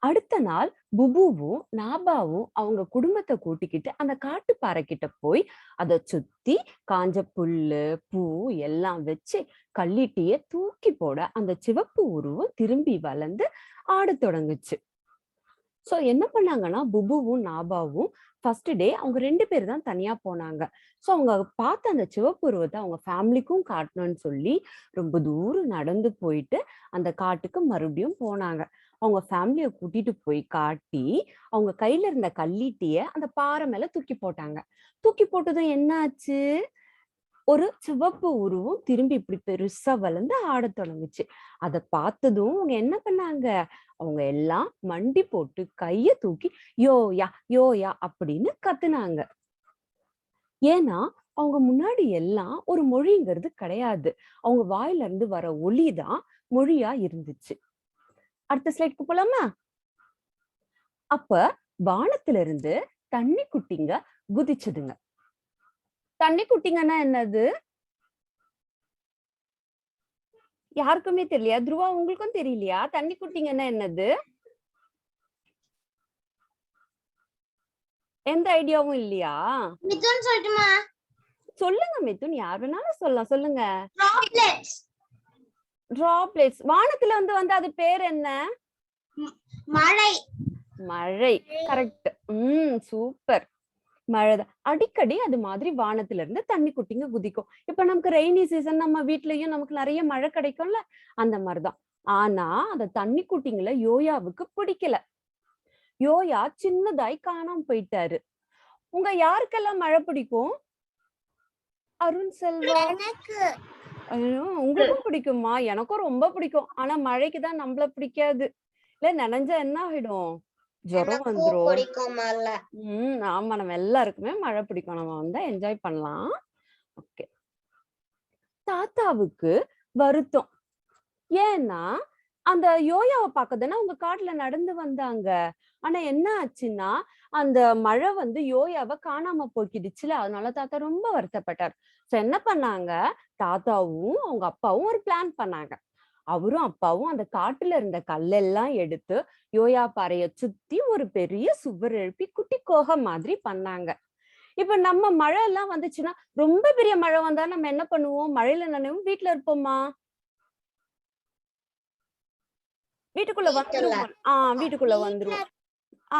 அடுத்த நாள் புபுவும் நாபாவும் அவங்க குடும்பத்தை கூட்டிக்கிட்டு அந்த காட்டுப்பாறை கிட்ட போய் அதை சுத்தி காஞ்ச புல்லு பூ எல்லாம் வச்சு கள்ளிட்டிய தூக்கி போட அந்த சிவப்பு உருவம் திரும்பி வளர்ந்து ஆட தொடங்குச்சு. சோ என்ன பண்ணாங்கன்னா புபுவும் நாபாவும் ஃபர்ஸ்ட் டே அவங்க 2 பேர் தான் தனியா போனாங்க. சோ அவங்க பார்த்த அந்த சிவப்பு உருவத்தை அவங்க ஃபேமிலிக்கும் காட்டணும்னு சொல்லி ரொம்ப தூரம் நடந்து போயிட்டு அந்த காட்டுக்கு மறுபடியும் போனாங்க. அவங்க ஃபேமிலிய கூட்டிட்டு போய் காட்டி அவங்க கையில இருந்த கள்ளீட்டிய அந்த பாறை மேல தூக்கி போட்டாங்க. தூக்கி போட்டதும் என்ன ஆச்சு? ஒரு சிவப்பு உருவம் திரும்பி இப்படி பெருசா வளர்ந்து ஆட தொடங்குச்சு. அதை பார்த்ததும் அவங்க என்ன பண்ணாங்க, அவங்க எல்லாம் மண்டி போட்டு கைய தூக்கி யோயா யோயா அப்படின்னு கத்துனாங்க. ஏன்னா அவங்க முன்னாடி எல்லாம் ஒரு மொழிங்கிறது கிடையாது. அவங்க வாயில இருந்து வர ஒலிதான் மொழியா இருந்துச்சு. அடுத்த ஸ்லைட்க்கு போலாமா? அப்ப வானத்துல இருந்து தண்ணி குட்டிங்க குதிச்சதுங்க. தண்ணி குட்டிங்கன்னா என்னது? யாருக்குமே தெரியலையா? துருவா, உங்களுக்கும் தெரியலையா தண்ணி குட்டிங்கன்னா என்னது? எந்த ஐடியாவும் இல்லையா? மிதுன் சொல்லட்டுமா? சொல்லுங்க மிதுன், யார் வேணாலும் சொல்லலாம். சொல்லுங்க. டிராப்லெட்ஸ். வானத்துல வந்து அது பேர் என்ன? மழை. மழை. கரெக்ட். சூப்பர். மழைதான். அடிக்கடி அது மாதிரி வானத்துல இருந்து தண்ணி குட்டிங்க குதிக்கும். இப்ப நமக்கு ரெய்னி சீசன் நம்ம வீட்லயும் நமக்கு நிறைய மழை கிடைக்கும்ல, அந்த மாதிரிதான். ஆனா அந்த தண்ணி குட்டிங்களை யோயாவுக்கு பிடிக்கல. யோயா சின்னதாய் காணாம போயிட்டாரு. உங்க யாருக்கெல்லாம் மழை பிடிக்கும்? அருண் செல்வா, உங்களுக்கும் பிடிக்குமா? எனக்கும் ரொம்ப பிடிக்கும். ஆனா மழைக்குதான் நம்மள பிடிக்காது. இல்ல நனைஞ்சா என்ன ஆகிடும்? ஜுரம் வந்துரும். ஆமா, நம்ம எல்லாருக்குமே மழை பிடிக்கும். நம்ம வந்து என்ஜாய் பண்ணலாம். ஓகே, தாத்தாவுக்கு வருத்தம். ஏன்னா அந்த யோயாவை பார்க்கதானே அவங்க காட்டுல நடந்து வந்தாங்க. ஆனா என்ன ஆச்சுன்னா அந்த மழை வந்து யோயாவை காணாம போக்கிடுச்சுல, அதனால தாத்தா ரொம்ப வருத்தப்பட்டார். சோ என்ன பண்ணாங்க, தாத்தாவும் அவங்க அப்பாவும் ஒரு பிளான் பண்ணாங்க. அவரும் அப்பாவும் அந்த காட்டுல இருந்த கல்லெல்லாம் எடுத்து யோயா பாறைய சுத்தி ஒரு பெரிய சுவர் எழுப்பி குட்டி கோகம் மாதிரி பண்ணாங்க. இப்ப நம்ம மழை எல்லாம் வந்துச்சுன்னா, ரொம்ப பெரிய மழை வந்தா நம்ம என்ன பண்ணுவோம்? மழையில நனைவும் வீட்டுல இருப்போமா? வீட்டுக்குள்ள வந்துருவோம். வீட்டுக்குள்ள வந்துருவோம்.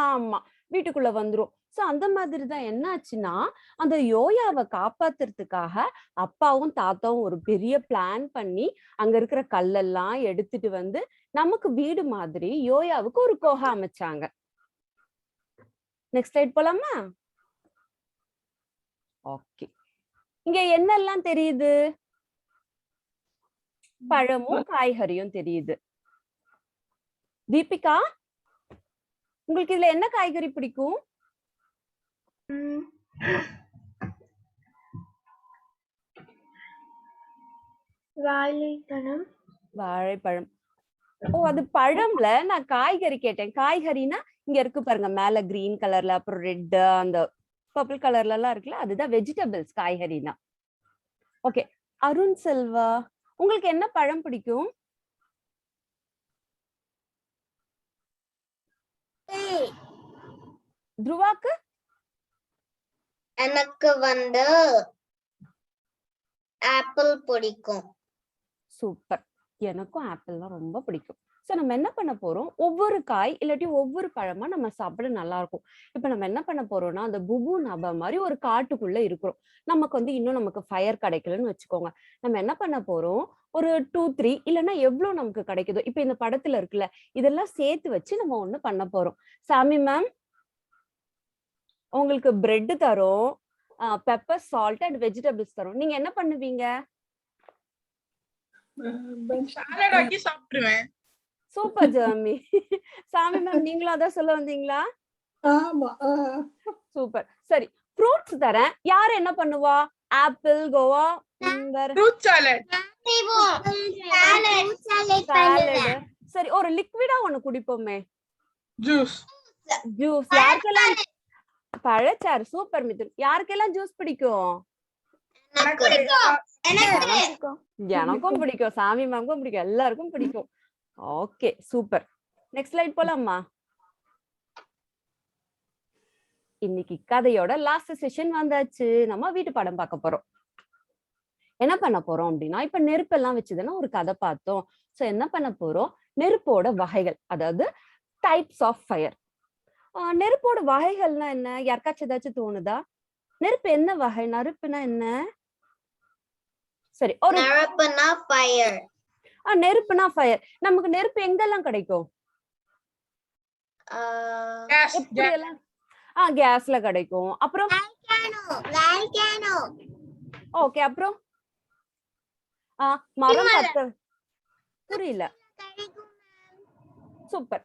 ஆமா, வீட்டுக்குள்ள வந்துரும். சோ அந்த மாதிரிதான் என்ன ஆச்சுன்னா, அந்த யோயாவை காப்பாத்துறதுக்காக அப்பாவும் தாத்தாவும் ஒரு பெரிய பிளான் பண்ணி அங்க இருக்கிற கல்லெல்லாம் எடுத்துட்டு வந்து நமக்கு வீடு மாதிரி யோயாவுக்கு ஒரு கோகை அமைச்சாங்க. நெக்ஸ்ட் ஸ்லைட் போலாமா? ஓகே, இங்க என்னெல்லாம் தெரியுது? பழமும் காய்கறியும் தெரியுது. தீபிகா, உங்களுக்கு இதுல என்ன காய்கறி பிடிக்கும்? வாழைப்பழம். வாழைப்பழம். ஓ, அது பழம்ல. நான் காய்கறி கேட்டேன். காய்கறினா இங்க இருக்கு பாருங்க, மேல கிரீன் கலர்ல, அப்புறம் ரெட், அந்த பர்பிள் கலர்ல எல்லாம் இருக்குல்ல, அதுதான் வெஜிடபிள்ஸ், காய்கறினா. ஓகே, அருண் செல்வா, உங்களுக்கு என்ன பழம் பிடிக்கும்? துருவாக்கு? எனக்கு வந்து ஆப்பிள் பிடிக்கும். சூப்பர், எனக்கும் ஆப்பிள் தான் ரொம்ப பிடிக்கும். சோ நம்ம என்ன பண்ண போறோம், ஒவ்வொரு காய் இல்லாட்டி ஒவ்வொரு பழமா நம்ம சாப்பிட நல்லா இருக்கும். இப்ப நம்ம என்ன பண்ண போறோம்னா, அந்த புபு நபா மாதிரி ஒரு காட்டுக்குள்ள இருக்கிறோம். நமக்கு வந்து இன்னும் நமக்கு ஃபயர் கிடைக்கலன்னு வச்சுக்கோங்க. நம்ம என்ன பண்ண போறோம், ஒரு 2, 3 இல்லைன்னா எவ்வளவு நமக்கு கிடைக்குதோ, இப்ப இந்த படத்துல இருக்குல்ல, இதெல்லாம் சேர்த்து வச்சு நம்ம ஒண்ணு பண்ண போறோம். சாமி மேம், உங்களுக்கு பிரெட் தரும், பெப்பர், சால்ட் அண்ட் வெஜிடபிள்ஸ் தரும். நீங்க என்ன பண்ணுவீங்க? சாலட் ஆக்கி சாப்பிடுவேன். சூப்பர் ஜாமி. சாமி மேம், நீங்களும் அதான் சொல்ல வந்தீங்களா? ஆமா. சூப்பர். சரி, ஃப்ரூட்ஸ் தரேன். யார் என்ன பண்ணுவா? Apple, Goa, fruit salad. Salad. சரி, ஒரு லிக்விடா ஒண்ணு குடிப்போமே. ஜூஸ். ஜூஸ். யாருக்கெல்லாம் பழச்சாறு? சூப்பர் மிதுன். யாருக்கெல்லாம் ஜூஸ் பிடிக்கும்? எனக்கும் பிடிக்கும், சாமி மேம்க்கும் பிடிக்கும், எல்லாருக்கும் பிடிக்கும். Okay, super. நெக்ஸ்ட் ஸ்லைட் போலாமா? இன்னைக்கு கதையோட லாஸ்ட் செஷன் வந்தாச்சு. நம்ம வீட்டு பாடம் பார்க்க போறோம். என்ன பண்ண போறோம் அப்படின்னா, இப்ப நெருப்பெல்லாம் வச்சுதானே ஒரு கதை பார்த்தோம். சோ என்ன பண்ண போறோம், நெருப்போட வகைகள், அதாவது டைப்ஸ் ஆஃப் ஃபயர். நெருப்போட வகைகள்னா என்ன? யாருக்காச்சும் ஏதாச்சும் தோணுதா? நெருப்பு என்ன வகை? நெருப்புனா என்ன? சரி, ஒரு நெருப்புனா ஃபயர். நெருப்புனா ஃபயர். நமக்கு நெருப்பு எங்கெல்லாம் கிடைக்கும்? எப்படியெல்லாம்? கேஸ்ல கிடைக்கும். அப்புறம் ஓகே, அப்புறம் மரம் பத்த, புரியல. சூப்பர்.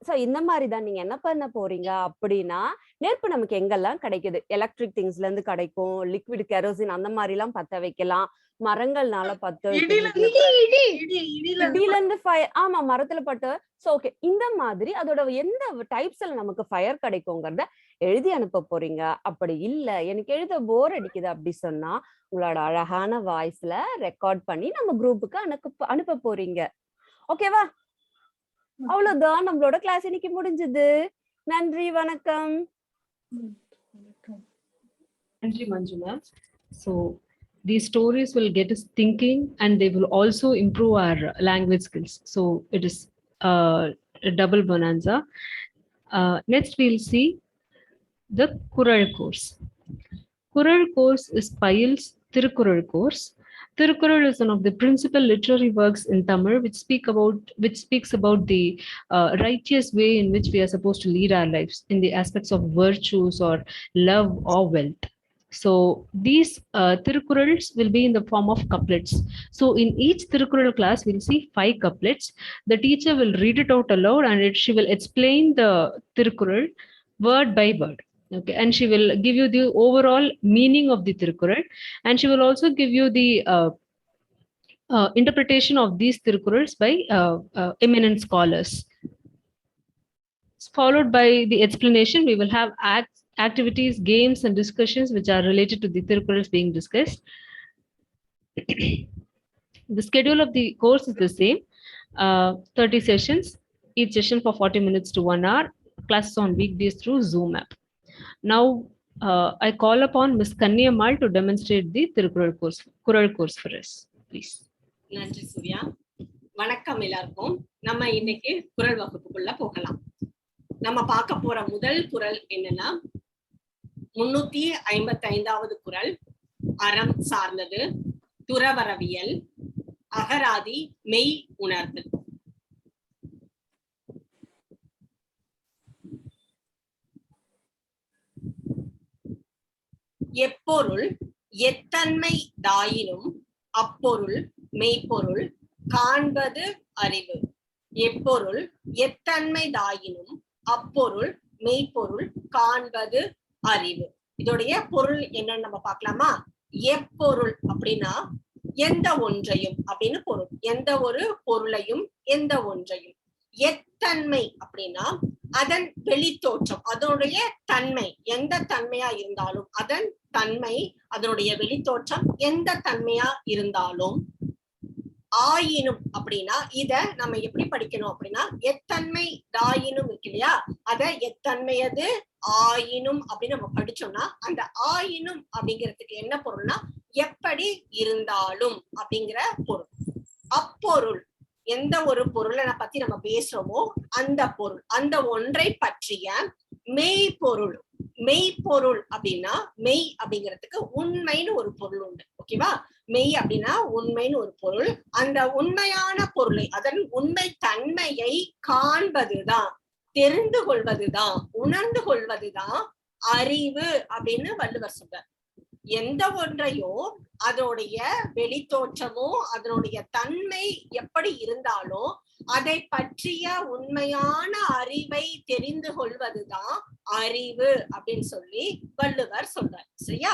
சோ இந்த மாதிரிதான் நீங்க என்ன பண்ண போறீங்க அப்படின்னா, நெருப்பு நமக்கு எங்கெல்லாம் கிடைக்குது? எலக்ட்ரிக் திங்ஸ்ல இருந்து கிடைக்கும், லிக்விட் கெரோசின் அந்த மாதிரி எல்லாம் பத்த வைக்கலாம், மரங்கள்னால பத்த வைக்கிறது, இடியில இருந்து ஃபயர். ஆமா, மரத்துல பட்டு. சோ ஓகே, இந்த மாதிரி அதோட எந்த டைப்ஸ்ல நமக்கு ஃபயர் கிடைக்குங்கிறத எழுதி அனுப்ப போறீங்க. அப்படி இல்ல எனக்கு எழுத போர் அடிக்குது அப்படி சொன்னா, உங்களோட அழகான வாய்ஸ்ல ரெக்கார்ட் பண்ணி நம்ம குரூப்புக்கு அனுப்ப போறீங்க. ஓகேவா? அவ்வளவுதான், நம்மளோட கிளாஸ் இன்னைக்கு முடிஞ்சது. நன்றி, வணக்கம். நன்றி மஞ்சு ma'am. So these stories will get us thinking and they will also improve our language skills. So it is a double bonanza. Next we'll see the Kural course. Kural course is Payil's Thirukural course. Thirukural is one of the principal literary works in Tamil which speaks about the righteous way in which we are supposed to lead our lives in the aspects of virtues or love or wealth. So these Thirukurals will be in the form of couplets. So in each Thirukural class, we'll see 5 couplets. The teacher will read it out aloud and she will explain the Thirukural word by word. Okay, and she will give you the overall meaning of the Thirukural, and she will also give you the interpretation of these Tirukkurals by eminent scholars. Followed by the explanation, we will have activities, games, and discussions which are related to the Tirukkurals being discussed. The schedule of the course is the same, 30 sessions, each session for 40 minutes to 1 hour, classes on weekdays through Zoom app. Now, I call upon Ms. Kanniammal to demonstrate the Tirukkural course for us, please. நன்றி சூர்யா. வணக்கம் எல்லாருக்கும். நம்ம இன்னைக்கு குறள் வகுப்புக்குள்ள போகலாம். நம்ம பார்க்க போற முதல் குறள் என்னன்னா 355வது குறள். அறம் சார்ந்தது, துறவரவியல், அகராதி, மெய் உணர்தல். எப்பொருள் எத்தன்மை தாயினும் அப்பொருள் மெய்ப்பொருள் காண்பது அறிவு. எப்பொருள் எத்தன்மை தாயினும் அப்பொருள் மெய்ப்பொருள் காண்பது அறிவு. இதோடைய பொருள் என்னன்னு நம்ம பார்க்கலாமா? எப்பொருள் அப்படின்னா எந்த ஒன்றையும் அப்படின்னு பொருள். எந்த ஒரு பொருளையும் எந்த ஒன்றையும். எத்தன்மை அப்படின்னா அதன் வெளித்தோற்றம், அதனுடைய தன்மை, எந்த தன்மையா இருந்தாலும் அதன் தன்மை, அதனுடைய வெளித்தோற்றம் எந்த தன்மையா இருந்தாலும். ஆயினும் அப்படின்னா இத நம்ம எப்படி படிக்கணும் அப்படின்னா எத்தன்மை தாயினும் இருக்கு இல்லையா, அத எத்தன்மையது ஆயினும் அப்படின்னு நம்ம படிச்சோம்னா அந்த ஆயினும் அப்படிங்கிறதுக்கு என்ன பொருள்னா எப்படி இருந்தாலும் அப்படிங்கிற பொருள். அப்பொருள் எந்த ஒரு பொருளை பத்தி நம்ம பேசுறோமோ அந்த பொருள், அந்த ஒன்றை பற்றிய மெய்ப்பொருள். மெய்ப்பொருள் அப்படின்னா மெய் அப்படிங்கிறதுக்கு உண்மைன்னு ஒரு பொருள் உண்டு. ஓகேவா? மெய் அப்படின்னா உண்மைன்னு ஒரு பொருள். அந்த உண்மையான பொருளை, அதன் உண்மை தன்மையை காண்பதுதான், தெரிந்து கொள்வதுதான், உணர்ந்து கொள்வதுதான் அறிவு அப்படின்னு வள்ளுவர் சொல்றார். எந்த ஒன்றையோ அதனுடைய வெளித்தோற்றமோ அதனுடைய தன்மை எப்படி இருந்தாலும் அதை பற்றிய உண்மையான அறிவை தெரிந்து கொள்வதுதான் அறிவு அப்படின்னு சொல்லி வள்ளுவர் சொல்றார். சரியா?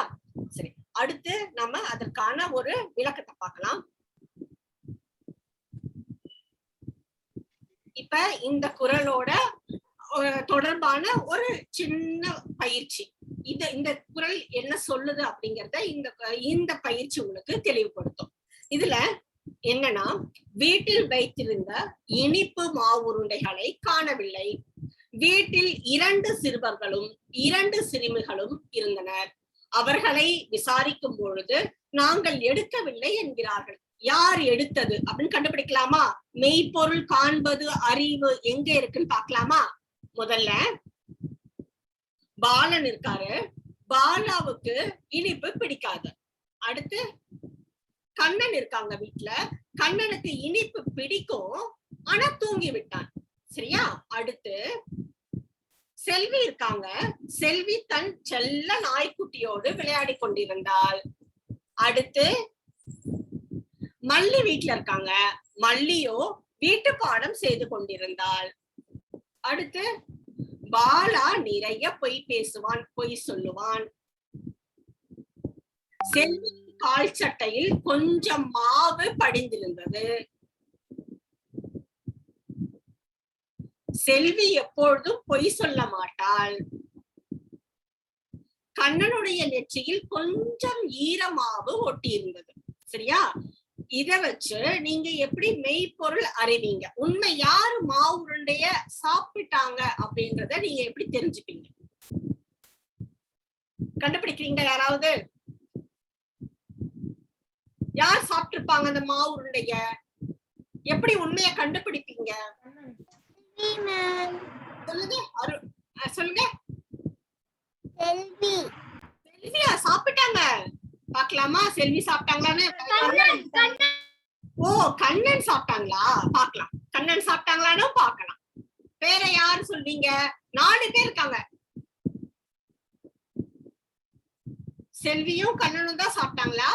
சரி, அடுத்து நம்ம அதற்கான ஒரு விளக்கத்தை பார்க்கலாம். இப்ப இந்த குறளோட தொடர்பான ஒரு சின்ன பயிற்சி. இந்த குறள் என்ன சொல்லுது அப்படிங்கறத இந்த பயிற்சி உங்களுக்கு தெளிவுபடுத்தும். இதுல என்னன்னா, வீட்டில் வைத்திருந்த இனிப்பு மாவுருண்டைகளை காணவில்லை. வீட்டில் 2 சிறுவர்களும் 2 சிறுமிகளும் இருந்தனர். அவர்களை விசாரிக்கும் பொழுது நாங்கள் எடுக்கவில்லை என்கிறார்கள். யார் எடுத்தது அப்படின்னு கண்டுபிடிக்கலாமா? மெய்ப்பொருள் காண்பது அறிவு எங்க இருக்குன்னு பாக்கலாமா? முதல்ல பாலன் இருக்காரு. பாலாவுக்கு இனிப்பு பிடிக்காது. அடுத்து கண்ணன் இருக்காங்க வீட்டுல. கண்ணனுக்கு இனிப்பு பிடிக்கும், ஆனா தூங்கி விட்டான். சரியா? அடுத்து செல்வி இருக்காங்க. செல்வி தன் செல்ல நாய்க்குட்டியோடு விளையாடி கொண்டிருந்தாள். அடுத்து மல்லி வீட்டுல இருக்காங்க. மல்லியோ வீட்டு பாடம் செய்து கொண்டிருந்தாள். அடுத்து பாலா நிறைய பொய் பேசுவான், பொய் சொல்லுவான். செல்வி கால் சட்டையில் கொஞ்சம் மாவு படிந்திருந்தது. செல்வி எப்பொழுதும் பொய் சொல்ல மாட்டாள். கண்ணனுடைய நெற்றியில் கொஞ்சம் ஈரமாவு ஒட்டி இருந்தது. சரியா? இத வச்சு நீங்க எப்படி மெய்ப்பொருள் அறிவீங்க? உண்மை யாரு மாவு உருண்டைய சாப்பிட்டாங்க அப்படின்றத நீங்க எப்படி தெரிஞ்சுப்பீங்க? கண்டுபிடிக்கிறீங்க யாராவது? யார் சாப்பிட்டிருப்பாங்க அந்த மாவு உருண்டைய? எப்படி உண்மைய கண்டுபிடிப்பீங்க? சொல்லுங்க, சொல்லுங்க. செல்வியா சாப்பிட்டாங்க. பாக்கலாமா செல்வி சாப்பிட்டாங்களான்னு? ஓ, கண்ணன் சாப்பிட்டாங்களா? பாக்கலாம். கண்ணன் சாப்பிட்டாங்களான்னு பாக்கலாம். வேற யாரு சொல்வீங்க? 4 பேர் இருக்காங்க. செல்வியும் கண்ணனும் தான் சாப்பிட்டாங்களா?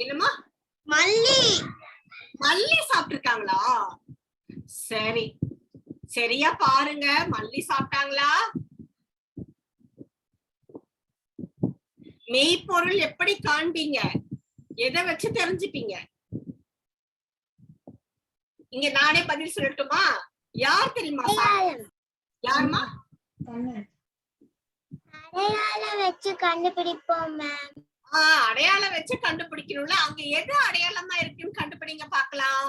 என்னமா? மல்லி சாப்பிட்டிருக்காங்களா? சரி, சரியா பாருங்க. மல்லி சாப்பிட்டாங்களா? மெய்ப்பொருள் எப்படி காண்பீங்க? எதை வச்சு தெரிஞ்சுப்பீங்க? இங்க நானே பதில் சொல்லட்டுமா? யார் தெரியுமா? யாருமா? அடையாளம் வச்சு கண்டுபிடிப்போம் மேம். அடையாளம் வச்சு கண்டுபிடிக்கணும்ல. அங்க எது அடையாளமா இருக்குன்னு கண்டுபிடிங்க பாக்கலாம்.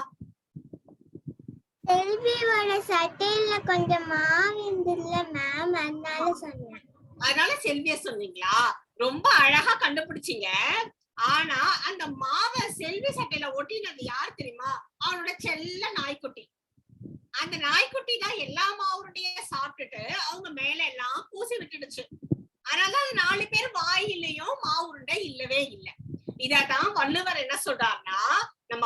செல்வியோட சட்டையில கொஞ்சம் மாவு இருந்துல்ல மேம், அதனால சொன்னேன். அதனால செல்விய சொன்னீங்களா? ரொம்ப அழகா கண்டுபிடிச்சீங்க. ஆனா அந்த மாவை செல்வி சட்டையில ஒட்டினது யார் தெரியுமா? அவனோட செல்ல நாய்க்குட்டி. அந்த நாய்க்குட்டி தான் எல்லா மாவுடைய சாப்பிட்டுட்டு அவங்க மேல எல்லாம் பூசி விட்டுடுச்சு. அதனால அது 4 பேர் வாயிலையும் மாவு உருண்டை இல்லவே இல்லை. இததான் வள்ளுவர் என்ன சொல்றாருன்னா, நம்ம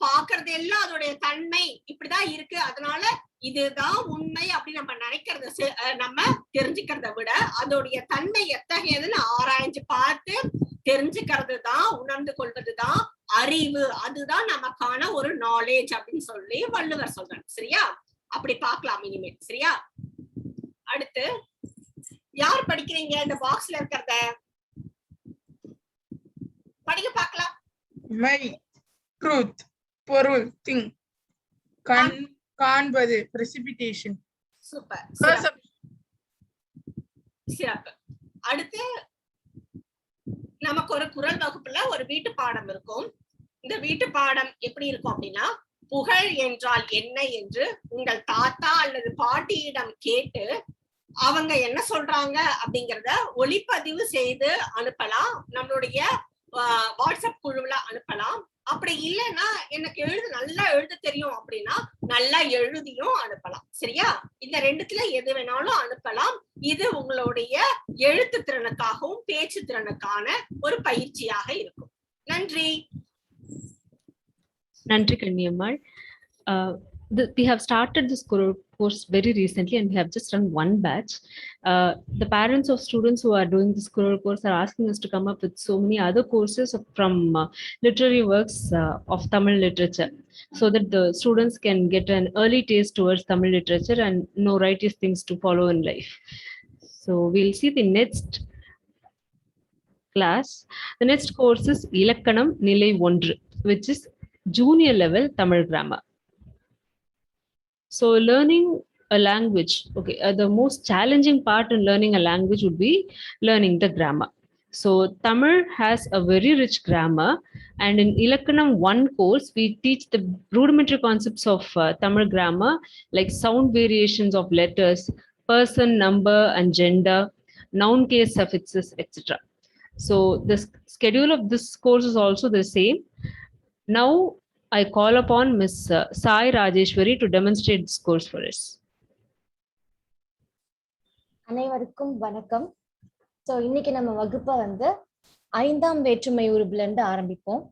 பாக்குறது எல்லாம் அதோடைய தன்மை இப்படிதான் இருக்கு, அதனால இதுதான் உண்மை அப்படின்னு நம்ம நினைக்கிறத நம்ம தெரிஞ்சுக்கிறத விட அதோடைய தன்மை எத்தகையதுன்னு ஆராய்ஞ்சு பார்த்து தெரிஞ்சுக்கிறது தான், உணர்ந்து கொள்வதுதான் அறிவு. அதுதான் நமக்கான ஒரு நாலேஜ் அப்படின்னு சொல்லி வள்ளுவர் சொல்றாரு. சரியா? அப்படி பார்க்கலாம் இனிமேல். சரியா? அடுத்து யார் படிக்கிறீங்க? இந்த பாக்ஸ்ல இருக்கிறத படிக்க பார்க்கலாம். மை, ட்ரூத், பொருள், திங், காண்பது, precipitation. சூப்பர், சிறப்பு. அடுத்து நமக்கு ஒரு குறள் வகுப்புல ஒரு வீட்டு பாடம் இருக்கும். இந்த வீட்டு பாடம் எப்படி இருக்கும் அப்படின்னா, புகழ் என்றால் என்ன என்று உங்கள் தாத்தா அல்லது பாட்டியிடம் கேட்டு அவங்க என்ன சொல்றாங்க அப்படிங்கறத ஒளிப்பதிவு செய்து அனுப்பலாம். நம்மளுடைய வாட்ஸ்அப் குழுவுல அனுப்பலாம். அப்படி இல்லைன்னா எனக்கு நல்லா எழுத தெரியும் அப்படின்னா நல்லா எழுதியும் அனுப்பலாம். சரியா? இந்த 2த்துல எது வேணாலும் அனுப்பலாம். இது உங்களுடைய எழுத்து திறனுக்காகவும் பேச்சு திறனுக்கான ஒரு பயிற்சியாக இருக்கும். நன்றி. நன்றி Kanniyammal. We have started this course very recently and we have just run one batch. The parents of students who are doing this course are asking us to come up with so many other courses from literary works of Tamil literature, so that the students can get an early taste towards Tamil literature and know righteous things to follow in life. So we'll see the next class. The next course is Ilakkanam Nilai 1, which is junior level Tamil grammar. So learning a language, okay, the most challenging part in learning a language would be learning the grammar. So Tamil has a very rich grammar, and in Ilakkanam 1 course we teach the rudimentary concepts of Tamil grammar, like sound variations of letters, person, number and gender, noun case suffixes, etc. So the schedule of this course is also the same. Now I call upon Ms. Sai Rajeshwari to demonstrate this course for us. அனைவருக்கும் வணக்கம். So இன்னைக்கு நம்ம வகுப்பை வந்து 5ஆம் வேற்றுமை உருபுல இருந்து ஆரம்பிப்போம்.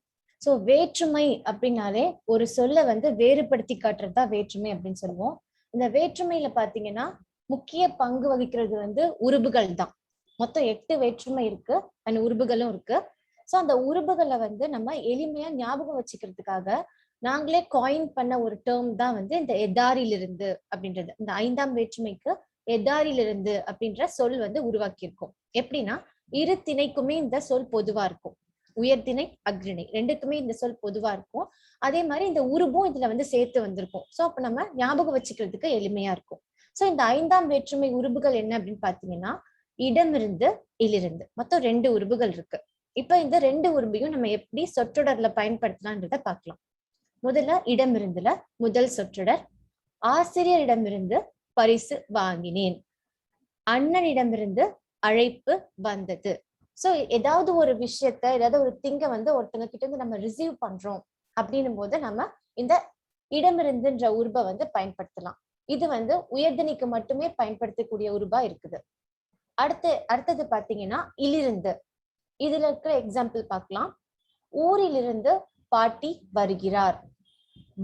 ஸோ வேற்றுமை அப்படின்னாலே ஒரு சொல்லை வந்து வேறுபடுத்தி காட்டுறதா வேற்றுமை அப்படின்னு சொல்லுவோம். இந்த வேற்றுமையில பாத்தீங்கன்னா முக்கிய பங்கு வகிக்கிறது வந்து உருபுகள் தான். மொத்தம் 8 வேற்றுமை இருக்கு அண்ட் உருபுகளும் இருக்கு. ஸோ அந்த உருபுகளை வந்து நம்ம எளிமையா ஞாபகம் வச்சுக்கிறதுக்காக நாங்களே காயின் பண்ண ஒரு டேர்ம் தான் வந்து இந்த எதாரிலிருந்து அப்படின்றது. இந்த 5ஆம் வேற்றுமைக்கு எதாரிலிருந்து அப்படின்ற சொல் வந்து உருவாக்கியிருக்கோம். எப்படின்னா இரு திணைக்குமே இந்த சொல் பொதுவா இருக்கும். உயர்திணை அக்ரிணை 2க்குமே இந்த சொல் பொதுவா இருக்கும். அதே மாதிரி இந்த உருபும் இதுல வந்து சேர்த்து வந்திருக்கும். ஸோ அப்ப நம்ம ஞாபகம் வச்சுக்கிறதுக்கு எளிமையா இருக்கும். ஸோ இந்த 5ஆம் வேற்றுமை உருபுகள் என்ன அப்படின்னு பாத்தீங்கன்னா இடமிருந்து, இலிருந்து, மொத்தம் 2 உருபுகள் இருக்கு. இப்ப இந்த 2 உருபையும் நம்ம எப்படி சொற்றொடர்ல பயன்படுத்தலாம்ன்றத பார்க்கலாம். முதல்ல இடமிருந்துல முதல் சொற்றொடர், ஆசிரியரிடமிருந்து பரிசு வாங்கினேன், அண்ணனிடமிருந்து அழைப்பு வந்தது. சோ ஏதாவது ஒரு விஷயத்த, ஏதாவது ஒரு திங்க வந்து ஒருத்தங்க கிட்ட இருந்து நம்ம ரிசீவ் பண்றோம் அப்படின்னும் போது நம்ம இந்த இடமிருந்துன்ற உருபை வந்து பயன்படுத்தலாம். இது வந்து உயர்திணைக்கு மட்டுமே பயன்படுத்தக்கூடிய உருபா இருக்குது. அடுத்தது பாத்தீங்கன்னா இலிருந்து. இதுல இருக்கிற எக்ஸாம்பிள் பார்க்கலாம். ஊரிலிருந்து பாட்டி வருகிறார்,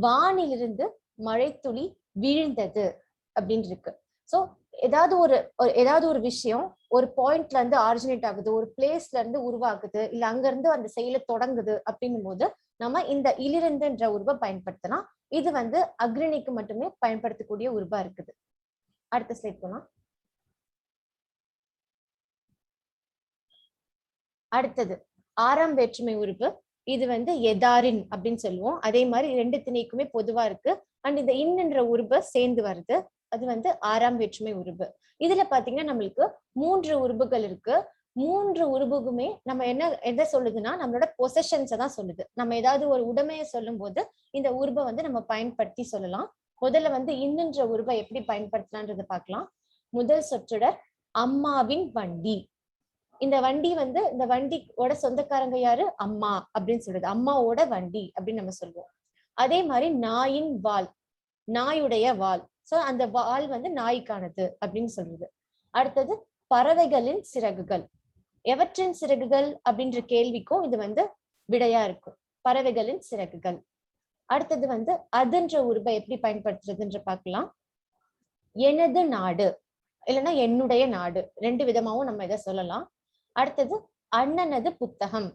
வானிலிருந்து மழைத்துளி விழுந்தது அப்படின்னு இருக்கு. சோ ஏதாவது ஒரு விஷயம் ஒரு பாயிண்ட்ல இருந்து ஆரிஜினேட் ஆகுது, ஒரு பிளேஸ்ல இருந்து உருவாகுது, இல்ல அங்க இருந்து அந்த செயலை தொடங்குது அப்படின்னும் போது நம்ம இந்த இலிருந்துன்ற உருவை பயன்படுத்தலாம். இது வந்து அக்ரிணிக்கு மட்டுமே பயன்படுத்தக்கூடிய உருவா இருக்குது. அடுத்த ஸ்லைட் போலாம். அடுத்தது 6ஆம் வேற்றுமை உறுப்பு. இது வந்து எதாரின் அப்படின்னு சொல்லுவோம். அதே மாதிரி 2 திணைக்குமே பொதுவா இருக்கு. அண்ட் இந்த இன்ன்ன்ற உறுப்பு சேர்ந்து வருது. அது வந்து 6ஆம் வேற்றுமை உறுப்பு. இதுல பாத்தீங்கன்னா நம்மளுக்கு 3 உறுப்புகள் இருக்கு. 3 உறுப்புக்குமே நம்ம எதை சொல்லுதுன்னா நம்மளோட பொசஷன்ஸை தான் சொல்லுது. நம்ம ஏதாவது ஒரு உடைமையை சொல்லும் போது இந்த உறுப்பை வந்து நம்ம பயன்படுத்தி சொல்லலாம். முதல்ல வந்து இன்னுன்ற உறுப்பை எப்படி பயன்படுத்தலான்றதை பார்க்கலாம். முதல் சொற்றொடர் அம்மாவின் வண்டி. இந்த வண்டி வந்து இந்த வண்டியோட சொந்தக்காரங்க யாரு? அம்மா அப்படின்னு சொல்றது. அம்மாவோட வண்டி அப்படின்னு நம்ம சொல்லுவோம். அதே மாதிரி நாயின் வால், நாயுடைய வால். சோ அந்த வால் வந்து நாய்க்கானது அப்படின்னு சொல்றது. அடுத்தது பறவைகளின் சிறகுகள். எவற்றின் சிறகுகள் அப்படின்ற கேள்விக்கும் இது வந்து விடையா இருக்கும். பறவைகளின் சிறகுகள். அடுத்தது வந்து அதுன்ற உருவை எப்படி பயன்படுத்துறதுன்ற பார்க்கலாம். எனது நாடு இல்லைன்னா என்னுடைய நாடு, 2 விதமாவும் நம்ம இதை சொல்லலாம். அடுத்தது அண்ணனது புத்தகம்.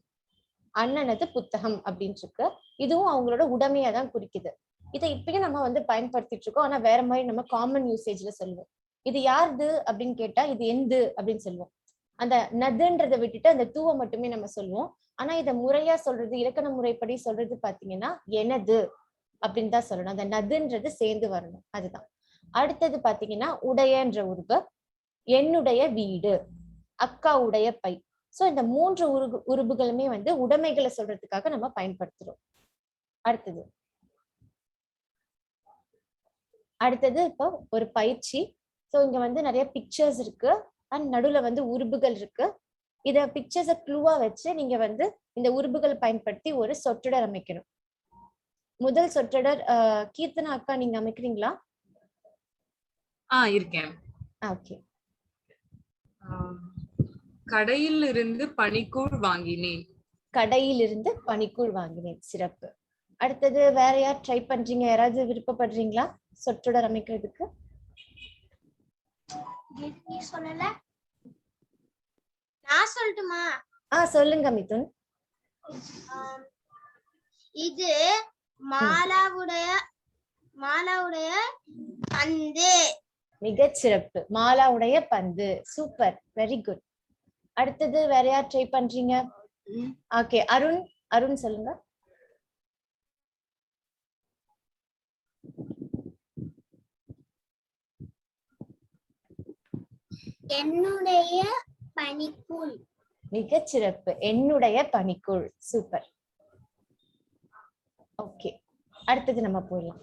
அண்ணனது புத்தகம் அப்படின்னு இருக்கு. இதுவும் அவங்களோட உடைமையை தான் குறிக்குது. இதை இப்பயும் நம்ம வந்து பயன்படுத்திட்டு இருக்கோம். ஆனா வேற மாதிரி நம்ம காமன் யூசேஜ்ல சொல்லுவோம். இது யாருது அப்படின்னு கேட்டா இது எந்து அப்படின்னு சொல்லுவோம். அந்த நதுன்றதை விட்டுட்டு அந்த தூவை மட்டுமே நம்ம சொல்லுவோம். ஆனா இதை முறையா சொல்றது, இலக்கண முறைப்படி சொல்றது பாத்தீங்கன்னா எனது அப்படின்னு தான் சொல்லணும். அந்த நதுன்றது சேர்ந்து வரணும். அதுதான். அடுத்தது பாத்தீங்கன்னா உடையன்ற உறுப்பு. என்னுடைய வீடு, அக்காவுடைய பை. சோ இந்த 3 உறுப்புகளுமே வந்து உடைமைகளை சொல்றதுக்காக நம்ம பயன்படுத்துறோம். அடுத்தது இப்போ ஒரு பயிற்சி. சோ இங்க வந்து நிறைய பிக்சர்ஸ் இருக்கு அண்ட் நடுவுல வந்து உறுப்புகள் இருக்கு. இத பிக்சர்ஸை க்ளூவா வச்சு நீங்க வந்து இந்த உறுப்புகள் பயன்படுத்தி ஒரு சொற்றொடர் அமைக்கணும். முதல் சொற்றொடர் கீர்த்தனா அக்கா நீங்க அமைக்கிறீங்களா? இருக்கேன். ஓகே. கடையில் இருந்து பனிக்கூழ் வாங்கினேன். கடையில் இருந்து பனிக்கூழ் வாங்கினேன். சிறப்பு. அடுத்தது வேற யார் ட்ரை பண்றீங்க? யாராவது விருப்பப்படுறீங்களா சொற்றொடர் அமைக்கிறதுக்கு? சொல்லல, நான் சொல்லட்டுமா? சொல்லுங்க மிதுன். இது மாலாவுடைய பந்து. மிகச் சிறப்பு. மாலாவுடைய பந்து. Super, very good. அடுத்தது வேற யார் ட்ரை பண்றீங்க? ஓகே, அருண் சொல்லுங்க. என்னுடைய பனிக்கூழ். மிகச் சிறப்பு. என்னுடைய பனிக்கூழ். சூப்பர். ஓகே, அடுத்தது நம்ம போயிடலாம்.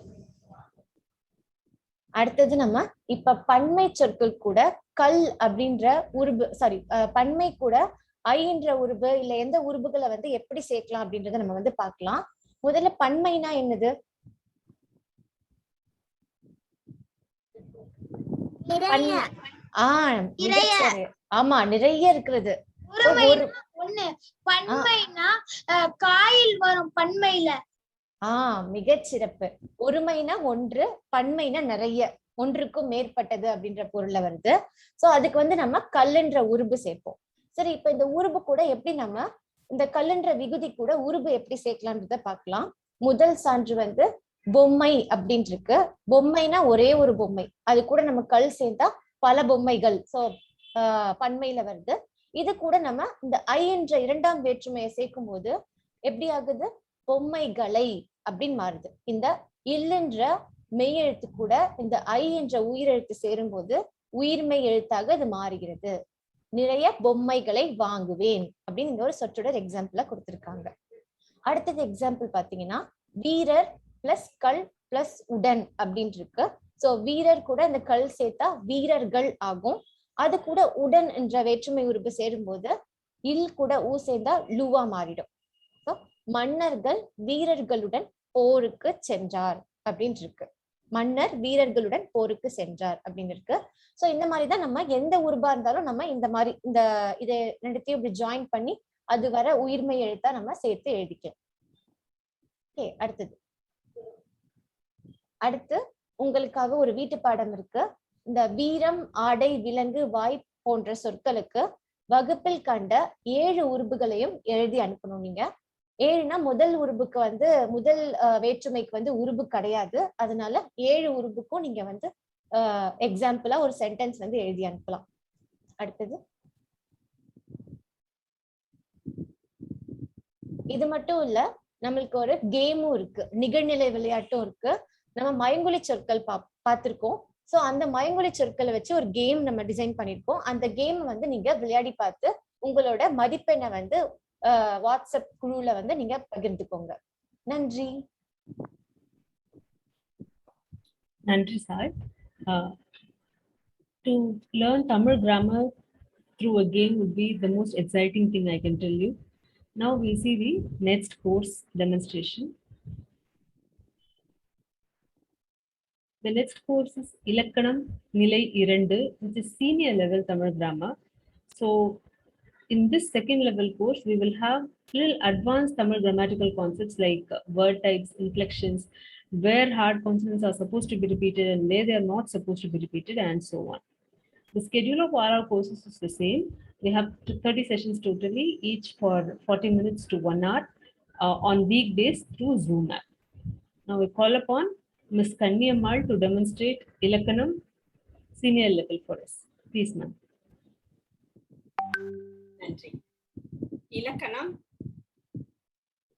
அடுத்தது நம்ம இப்ப பன்மை சொற்கள் கூட கல் அப்படின்ற உருபு, சாரி பன்மை கூட ஐன்ற உருபு இல்ல எந்த உருபுகளை வந்து எப்படி சேர்க்கலாம் அப்படின்றத நம்ம வந்து பார்க்கலாம். முதல்ல பன்மைனா என்னது? ஆமா, நிறைய இருக்கிறது. பன்மைனா காயில் வரும் பன்மையில. மிகச் சிறப்பு. ஒருமைனா ஒன்று, பன்மைனா நிறைய, ஒன்றுக்கும் மேற்பட்டது அப்படின்ற பொருள்ல வருது. சோ அதுக்கு வந்து நம்ம கல்லுன்ற உருபு சேர்ப்போம். சரி, இப்ப இந்த உருபு கூட எப்படி நம்ம இந்த கல்லுன்ற விகுதி கூட உருபு எப்படி சேர்க்கலாம்ன்றத பார்க்கலாம். முதல் சான்று வந்து பொம்மை அப்படின்னு இருக்கு. பொம்மைனா ஒரே ஒரு பொம்மை, அது கூட நம்ம கல் சேர்த்தா பல பொம்மைகள். சோ பன்மையில வருது. இது கூட நம்ம இந்த ஐ என்ற 2ஆம் வேற்றுமையை சேர்க்கும் போது எப்படி ஆகுது? பொம்மைகளை அப்படின்னு மாறுது. இந்த இல்லென்ற மெய் எழுத்து கூட இந்த ஐ என்ற உயிரெழுத்து சேரும் போது உயிர்மெய் எழுத்தாக இது மாறுகிறது. நிறைய பொம்மைகளை வாங்குவேன் அப்படின்னு இந்த ஒரு சொற்றொடர் எக்ஸாம்பிளா கொடுத்திருக்காங்க. அடுத்தது எக்ஸாம்பிள் பாத்தீங்கன்னா வீரர் பிளஸ் கல் பிளஸ் உடன் அப்படின்னு இருக்கு. சோ வீரர் கூட இந்த கல் சேர்த்தா வீரர்கள் ஆகும். அது கூட உடன் என்ற வேற்றுமை உறுப்பு சேரும் போது இல் கூட ஊ சேர்ந்தா லுவா மாறிடும். மன்னர்கள் வீரர்களுடன் போருக்கு சென்றார் அப்படின்னு இருக்கு. மன்னர் வீரர்களுடன் போருக்கு சென்றார் அப்படின்னு இருக்கு. சோ இந்த மாதிரிதான் நம்ம எந்த உருபா இருந்தாலும் நம்ம இந்த மாதிரி இதை ரெண்டுத்தையும் இப்படி ஜாயின் பண்ணி அது வர உயிர்மை எழுத்தா நம்ம சேர்த்து எழுதிக்கலாம். ஓகே, அடுத்து உங்களுக்காக ஒரு வீட்டு பாடம் இருக்கு. இந்த வீரம், ஆடை, விலங்கு, வாய் போன்ற சொற்களுக்கு வகுப்பில் கண்ட 7 உறுப்புகளையும் எழுதி அனுப்பணும். நீங்க 7னா முதல் உறுப்புக்கு வந்து முதல் வேற்றுமைக்கு வந்து உறுப்பு கிடையாது. அதனால 7 உறுப்புக்கும் நீங்க வந்து எக்ஸாம்பிளா ஒரு சென்டென்ஸ் வந்து எழுதி அனுப்பலாம். அடுத்தது இது மட்டும் இல்ல, நம்மளுக்கு ஒரு கேமும் இருக்கு, நிகழ்நிலை விளையாட்டும் இருக்கு. நம்ம மயங்கொலி சொற்கள் பார்த்திருக்கோம். சோ அந்த மயங்கொலி சொற்களை வச்சு ஒரு கேம் நம்ம டிசைன் பண்ணிருக்கோம். அந்த கேம் வந்து நீங்க விளையாடி பார்த்து உங்களோட மதிப்பெண்ணை வந்து வாட்ஸ்அப் குழுல வந்து நீங்க பகிர்ந்துக்கோங்க. நன்றி. நன்றி sir. To learn Tamil grammar through a game would be the most exciting thing I can tell you. Now we see the next course demonstration. The next course is Ilakkanam Nilai 2, which is senior level Tamil grammar. So in this second level course, we will have little advanced Tamil grammatical concepts like word types, inflections, where hard consonants are supposed to be repeated and where they are not supposed to be repeated, and so on. The schedule of all our courses is the same. We have 30 sessions totally, each for 40 minutes to 1 hour on weekdays through Zoom app. Now we call upon Ms. Kanniammal to demonstrate Ilakkanam senior level for us. Please, ma'am. நன்றி. இலக்கணம்,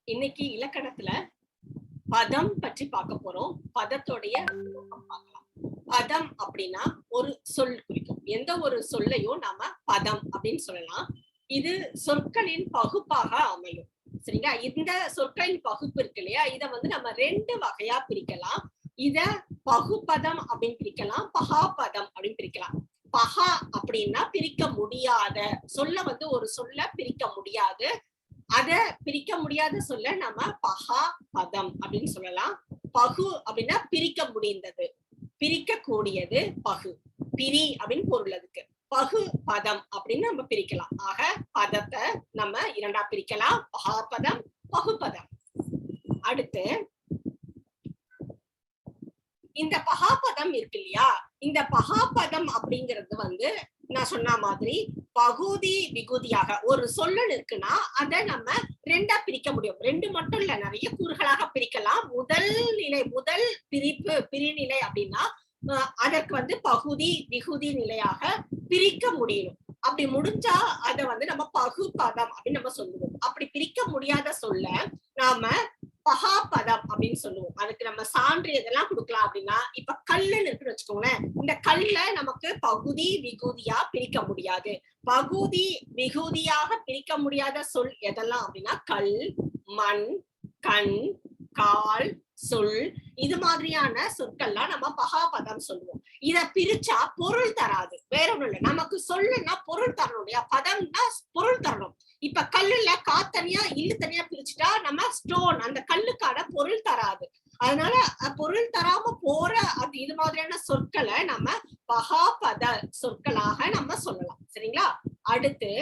இன்னைக்கு இலக்கணத்துல பதம் பற்றி பார்க்க போறோம். பதத்தோடைய பார்க்கலாம். பதம் அப்படின்னா ஒரு சொல் குறிக்கும். எந்த ஒரு சொல்லையும் நாம பதம் அப்படின்னு சொல்லலாம். இது சொற்களின் பகுப்பாக அமையும். சரிங்களா? இந்த சொற்களின் பகுப்பு இருக்கு இல்லையா, இத வந்து நம்ம 2 வகையா பிரிக்கலாம். இத பகுபதம் அப்படின்னு பிரிக்கலாம், பகாபதம் அப்படின்னு பிரிக்கலாம். பகா அப்படின்னா பிரிக்க முடியாத சொல்ல, வந்து ஒரு சொல்ல பிரிக்க முடியாது. அத பிரிக்க முடியாத சொல்ல நம்ம பகா பதம் அப்படின்னு சொல்லலாம். பகு அப்படின்னா பிரிக்க முடிந்தது, பிரிக்க கூடியது பகு. பிரி அப்படின்னு பொருள் அதுக்கு. பகு பதம் அப்படின்னு நம்ம பிரிக்கலாம். ஆக பதத்தை நம்ம 2ஆ பிரிக்கலாம், பகாபதம், பகுபதம். அடுத்து இந்த பகாபதம் இருக்கு இல்லையா, இந்த பகாபதம் அப்படிங்கிறது வந்து நான் சொன்ன மாதிரி பகுதி விகுதியாக ஒரு சொல்லல் இருக்குன்னா அதை நம்ம 2ஆ பிரிக்க முடியும். 2 மட்டும் இல்ல, நிறைய கூறுகளாக பிரிக்கலாம். முதல் நிலை, முதல் பிரிப்பு, பிரிநிலை அப்படின்னா அதற்கு வந்து பகுதி விகுதி நிலையாக பிரிக்க முடியும். அப்படி முடிஞ்சா அதை வந்து நம்ம பகுபதம் அப்படின்னு நம்ம சொல்லுவோம். அப்படி பிரிக்க முடியாத சொல்ல நாம பகாபதம் அப்படின்னு சொல்லுவோம். அதுக்கு நம்ம சான்று எதெல்லாம் கொடுக்கலாம் அப்படின்னா, இப்ப கல்லுன்னு இருக்குன்னு வச்சுக்கோங்களேன். இந்த கல்ல நமக்கு பகுதி விகுதியா பிரிக்க முடியாது. பகுதி விகுதியாக பிரிக்க முடியாத சொல் எதெல்லாம் அப்படின்னா கல், மண், கண், கால், சொல், இது மாதிரியான சொற்கள்லாம் நம்ம பகாபதம் சொல்லுவோம். இத பிரிச்சா பொருள் தராது, வேற ஒண்ணும் இல்லை. நமக்கு சொல்லுன்னா பொருள் தரணும் இல்லையா, பதம்னா பொருள் தரணும். இப்ப கல்லுல காத்தனியா இல்லு தனியா பிரிச்சுட்டா நம்ம ஸ்டோன், அந்த கல்லுக்கான பொருள் தராது. அதனால பொருள் தராம போற அது இது மாதிரியான சொற்களை நம்ம பகாபத சொற்களாக நம்ம சொல்லலாம். சரிங்களா? அடுத்து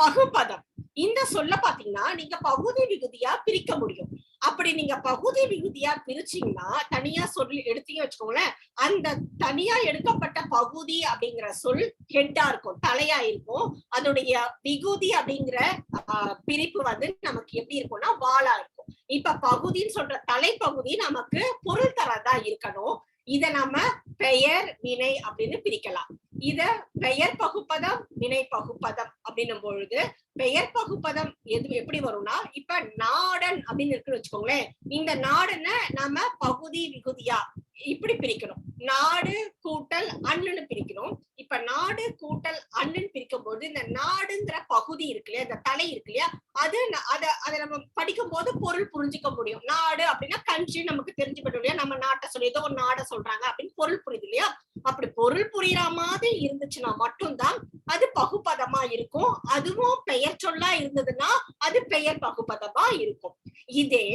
பகுபதம். இந்த சொல்ல பாத்தீங்கன்னா நீங்க பகுதி விகுதியா பிரிக்க முடியும். அப்படி நீங்க பகுதி விகுதியா பிரிச்சீங்கன்னா, தனியா சொல்லி எடுத்தீங்க வச்சுக்கோங்களேன், அந்த தனியா எடுக்கப்பட்ட பகுதி அப்படிங்கிற சொல் ஹெட்டா இருக்கும், தலையா இருக்கும். அதோடைய விகுதி அப்படிங்கிற பிரிப்பு வந்து நமக்கு எப்படி இருக்கும்னா வாளா இருக்கும். இப்ப பகுதின்னு சொல்ற தலைப்பகுதி நமக்கு பொருள் தரதா இருக்கணும். இத நம்ம பெயர் வினை அப்படின்னு பிரிக்கலாம். இத பெயர் பகுப்பதம், வினை பகுப்பதம் அப்படின்னும் பொழுது பெயர் பகுப்பதம் எப்படி வரும்னா, இப்ப நாடன் அப்படின்னு இருக்குன்னு வச்சுக்கோங்களேன். இந்த நாடுன்னு நாம பகுதி விகுதியா இப்படி பிரிக்கணும். நாடு கூட்டல் அண்ணுன்னு பிரிக்கணும். இப்ப நாடு கூட்டல் அண்ணுன்னு பிரிக்கும் போது இந்த நாடுங்கிற பகுதி இருக்கு இல்லையா, இந்த தலை இருக்கு இல்லையா, அதை நம்ம படிக்கும் போது பொருள் புரிஞ்சுக்க முடியும். நாடு அப்படின்னா கண்ட்ரி நமக்கு தெரிஞ்சு போயிடும் இல்லையா, நம்ம நாட்டை சொல்லி ஏதோ ஒரு நாடை சொல்றாங்க அப்படின்னு பொருள் புரியுது இல்லையா. அப்படி பொருள் புரியுற மாதிரி இருந்துச்சுன்னா மட்டும்தான் அது பகுபதமா இருக்கும். அதுவும் பெயர் சொல்லா இருந்ததுன்னா அது பெயர் பகுபதமா இருக்கும். இதே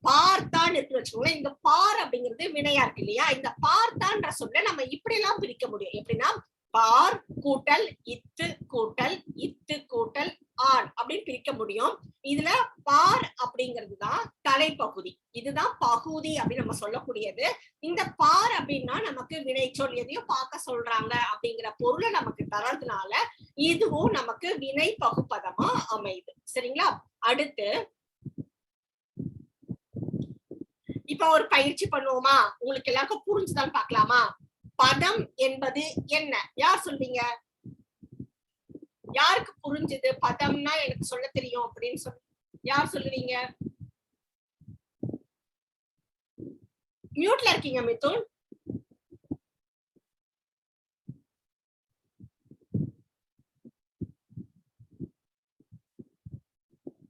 பார்த்தான் இருக்கு வச்சுக்கோங்களேன். இந்த பார் அப்படிங்கிறது வினையா இருக்கு இல்லையா, இந்த பார்த்தான்ற சொல்ல நம்ம இப்படி எல்லாம் பிரிக்க முடியும். எப்படின்னா பார் கூட்டல் இத்து கூட்டல் இத்து கூட்டல் ஆண் அப்படின்னு பிரிக்க முடியும். இதுல பார் அப்படிங்கிறது தான் தலைப்பகுதி, இதுதான் பகுதி அப்படின்னு நம்ம சொல்லக்கூடியது. இந்த பார் அப்படின்னா நமக்கு வினைச்சொல் எதையும் பார்க்க சொல்றாங்க அப்படிங்கிற பொருளை நமக்கு தரதுனால இதுவும் நமக்கு வினை பகுப்பதமா அமையுது. சரிங்களா? அடுத்து இப்ப ஒரு பயிற்சி பண்ணுவோமா, உங்களுக்கு எல்லாருக்கும் புரிஞ்சுதான் பார்க்கலாமா? பதம் என்பது என்ன, யார் சொல்வீங்க? யாருக்கு புரிஞ்சுது பதம்னா எனக்கு சொல்ல தெரியும் அப்படின்னு சொல்லி யார் சொல்லுவீங்க? மியூட்ல இருக்கீங்க மிதுன்.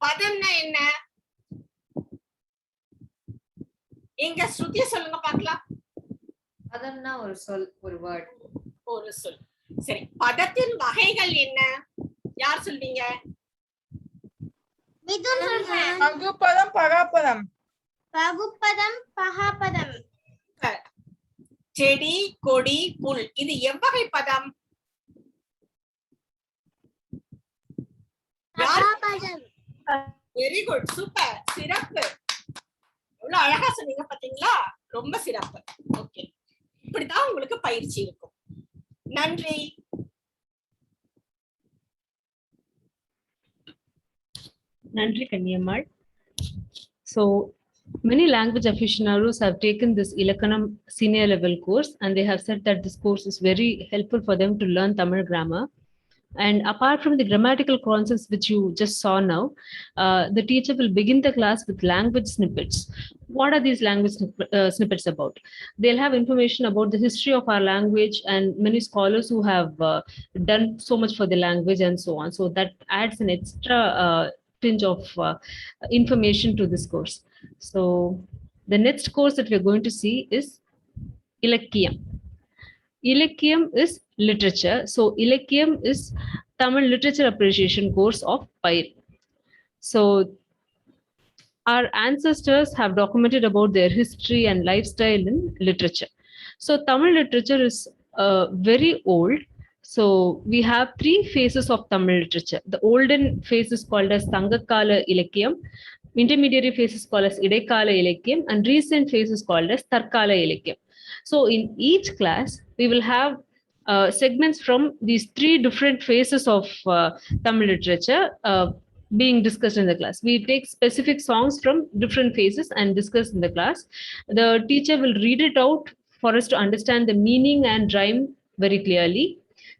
பதம்னா என்ன? எங்க ஸ்ருதிய சொல்லுங்க பார்க்கலாம். பதம்னா ஒரு சொல், ஒரு வேர்ட். ஒரு சொல். சரி, பதத்தின் வகைகள் என்ன? யார் சொல்வீங்க? மிதுன் சொல்றேன். பகுப்பதம், பகாப்பதம். பகுப்பதம், பகாப்பதம். செடி, கொடி, புல், இது எவ்வகை பதம்? பகாப்பதம். வெரி குட், சூப்பர், சிறப்பு. எவ்வளவு அழகா சொன்னீங்க பாத்தீங்களா? ரொம்ப சிறப்பு. ஓகே, இப்படிதான் உங்களுக்கு பயிற்சி இருக்கும். நன்றி. Nandri Kanyamal. So many language aficionados have taken this Ilakkanam senior level course, and they have said that this course is very helpful for them to learn Tamil grammar. And apart from the grammatical concepts which you just saw now, the teacher will begin the class with language snippets. What are these language snippets about? They'll have information about the history of our language and many scholars who have done so much for the language and so on. So that adds an extra tinge of information to this course. So the next course that we're going to see is Ilakkiyam. Ilakkiyam is literature. So Ilakkiyam is Tamil literature appreciation course of PAIL. So our ancestors have documented about their history and lifestyle in literature. So Tamil literature is very old. So we have 3 phases of Tamil literature. The olden phase is called as Sangakala Ilakkiyam, intermediary phase is called as Idaikala Ilakkiyam, and recent phase is called as Tarkala Ilakkiyam. So in each class, we will have segments from these 3 different phases of Tamil literature being discussed in the class. We take specific songs from different phases and discuss in the class. The teacher will read it out for us to understand the meaning and rhyme very clearly.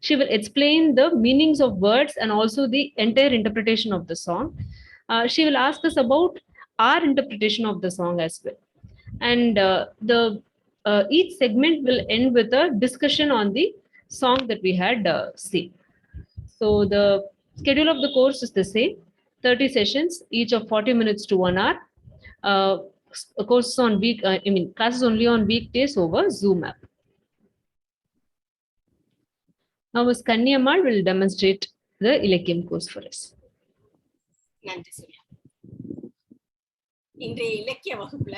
She will explain the meanings of words and also the entire interpretation of the song. She will ask us about our interpretation of the song as well. And each segment will end with a discussion on the song that we had seen. So the schedule of the course is the same, 30 sessions, each of 40 minutes to 1 hour. Courses on classes only on weekdays over Zoom app. Now Ms. Kanyamal will demonstrate the Ilakkiyam course for us. நன்றி சூர்யா. இன்றைய இலக்கிய வகுப்புல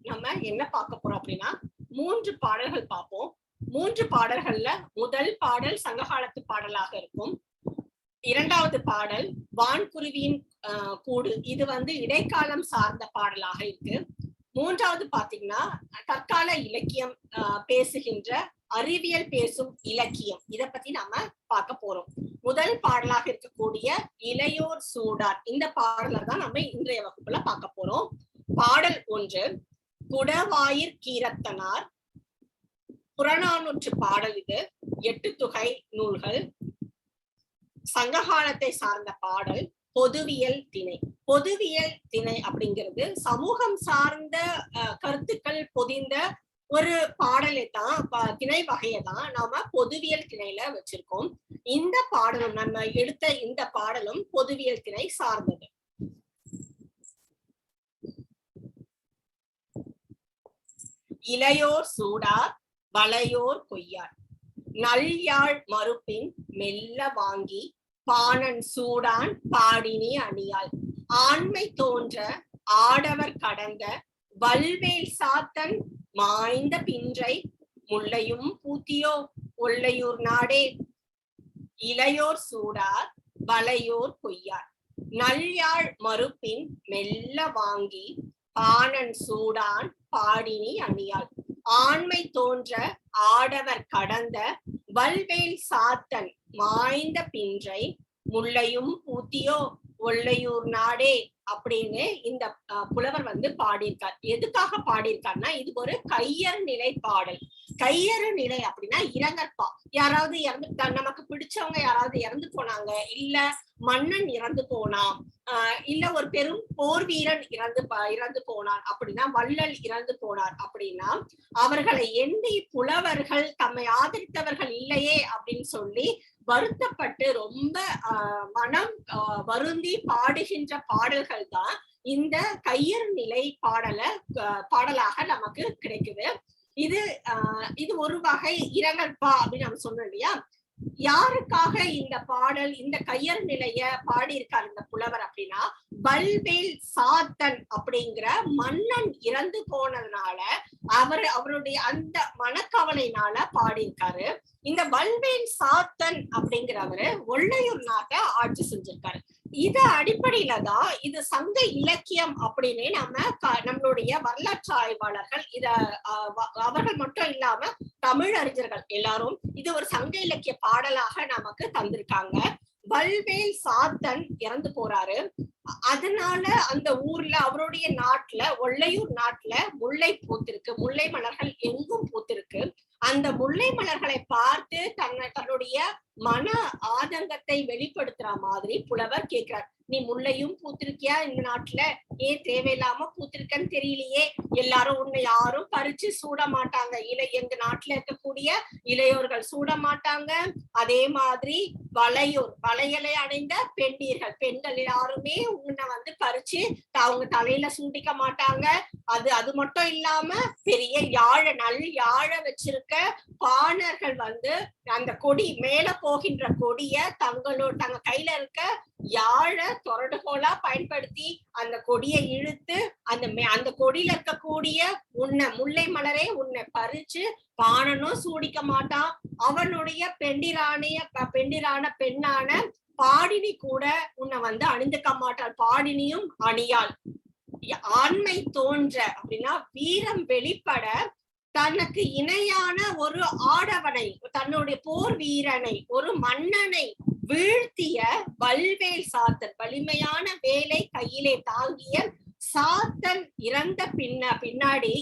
நம்ம என்ன பார்க்க போறோம் அப்படின்னா 3 பாடல்கள் பார்ப்போம். 3 பாடல்கள்ல முதல் பாடல் சங்ககாலத்து பாடலாக இருக்கும். 2வது பாடல் வான்குருவியின் கூடு, இது இடைக்காலம் சார்ந்த பாடலாக இருக்கு. 3வது பாத்தீங்கன்னா தற்கால இலக்கியம் பேசுகின்ற அறிவியல் பேசும் இலக்கியம், இத பத்தி நாம பார்க்க போறோம். முதல் பாடலாக இருக்கக்கூடிய இளையோர் சூடார், இந்த பாடலை தான் நம்ம இன்றைய வகுப்புல பார்க்க போறோம். பாடல் 1 குடவாயிற் கீரத்தனார், புறநானூற்று பாடல். இது 8 தொகை நூல்கள், சங்ககாலத்தை சார்ந்த பாடல். பொதுவியல் திணை. பொதுவியல் திணை அப்படிங்கிறது சமூகம் சார்ந்த கருத்துக்கள் பொதிந்த ஒரு பாடலை தான், திணை வகையை தான் நாம பொதுவியல் திணையில வச்சிருக்கோம். இந்த பாடலும் நம்ம எடுத்த இந்த பாடலும் பொதுவியல் திணை சார்ந்தது. இளையோர் சூடார் வளையோர் கொய்யார், நல்யாழ் மறுப்பின் மெல்ல வாங்கி பாணன் சூடான் பாடினி அணியாள், ஆண்மை தோன்ற ஆடவர் கடந்த வல்வேல் சாத்தன் மாய்ந்த பின்றை முல்லையும் பூத்தியோ ஒல்லையூர் நாடே. இளையோர் சூடார் வளையோர் கொய்யார், நல்யாழ் மறுப்பின் மெல்ல வாங்கி பாணன் சூடான் பாடினி அணியாள், ஆண்மை தோன்ற ஆடவர் கடந்த வல்வேல் சாத்தன் மாய்ந்த பின்றை முல்லையும் பூத்தியோ ஒல்லையூர் நாடே அப்படின்னு இந்த புலவர் பாடியிருக்கார். எதுக்காக பாடியிருக்காருன்னா, இது ஒரு கையர் நிலை பாடல். கையறு நிலை அப்படின்னா இரங்கற்பா. யாராவது நமக்கு பிடிச்சவங்க யாராவது இறந்து போனாங்க, இல்ல மன்னன் இறந்து போனான், இல்ல ஒரு பெரும் போர் வீரன் இறந்து போனான் அப்படின்னா, வள்ளல் இறந்து போனார் அப்படின்னா, அவர்களை எண்ணி புலவர்கள் தம்மை ஆதரித்தவர்கள் இல்லையே அப்படின்னு சொல்லி வருத்தப்பட்டு ரொம்ப மனம் வருந்தி பாடுகின்ற பாடல்கள் தான் இந்த கையறு நிலை பாடலாக நமக்கு கிடைக்குது. இது ஒரு வகை இரங்கற்பா அப்படின்னு நம்ம சொன்னோம் இல்லையா. யாருக்காக இந்த பாடல், இந்த கையறு நிலைய பாடியிருக்காரு இந்த புலவர் அப்படின்னா, வல்வேல் சாத்தன் அப்படிங்கிற மன்னன் இறந்து போனதுனால அவருடைய அந்த மனக்கவலையினால பாடியிருக்காரு. இந்த வல்வேல் சாத்தன் அப்படிங்கிறவரு ஒள்ளையூர் நாட்டை ஆட்சி செஞ்சிருக்காரு. இது அடிப்படையில தான் இது சங்க இலக்கியம் அப்படின்னு நம்மளுடைய வரலாற்று ஆய்வாளர்கள் அவர்கள் மட்டும் இல்லாம தமிழறிஞர்கள் எல்லாரும் இது ஒரு சங்க இலக்கிய பாடலாக நமக்கு தந்திருக்காங்க. வல்வேல் சாத்தன் இறந்து போறாரு. அதனால அந்த ஊர்ல அவருடைய நாட்டுல ஒள்ளையூர் நாட்டுல முல்லை பூத்திருக்கு, முல்லை மலர்கள் எங்கும் பூத்திருக்கு. அந்த முல்லை மலர்களை பார்த்து தன்னுடைய மன ஆதங்கத்தை வெளிப்படுத்துற மாதிரி புலவர் கேட்கிறார். நீ முல்லையும் பூத்திருக்கியா இந்த நாட்டுல, ஏன் தேவையில்லாம பூத்திருக்கன்னு தெரியலையே, எல்லாரும் உன்னை யாரும் பறிச்சு சூட மாட்டாங்க, எங்க நாட்டுல இருக்கக்கூடிய இளையோர்கள் சூட மாட்டாங்க. அதே மாதிரி வளையலை அடைந்த பெண்கள் யாருமே உன்னை பறிச்சு அவங்க தலையில சூடிக்க மாட்டாங்க. அது மட்டும் இல்லாம பெரிய யாழ வச்சிருக்க பாணர்கள் அந்த கொடி மேல போகின்ற கொடிய தங்க கையில இருக்க யாழ தொரடுகோலா பயன்படுத்தி அந்த கொடியை இழுத்து அந்த கொடியில இருக்கக்கூடிய முல்லை மலரே உன்னை பறிச்சு பாணனும் சூடிக்க மாட்டான். அவனுடைய பெண்டிரான பெண்ணான பாடினி கூட உன்னை அணிந்துக்க மாட்டாள். பாடினியும் அணியாள். ஆண்மை தோன்ற அப்படின்னா வீரம் வெளிப்பட தனக்கு இணையான ஒரு ஆடவனை, தன்னுடைய போர் வீரனை, ஒரு மன்னனை வீழ்த்திய வல்வேல் சாத்தன், வலிமையான வேலை கையிலே தாங்கிய சாத்தன் இறந்த பின்னாடி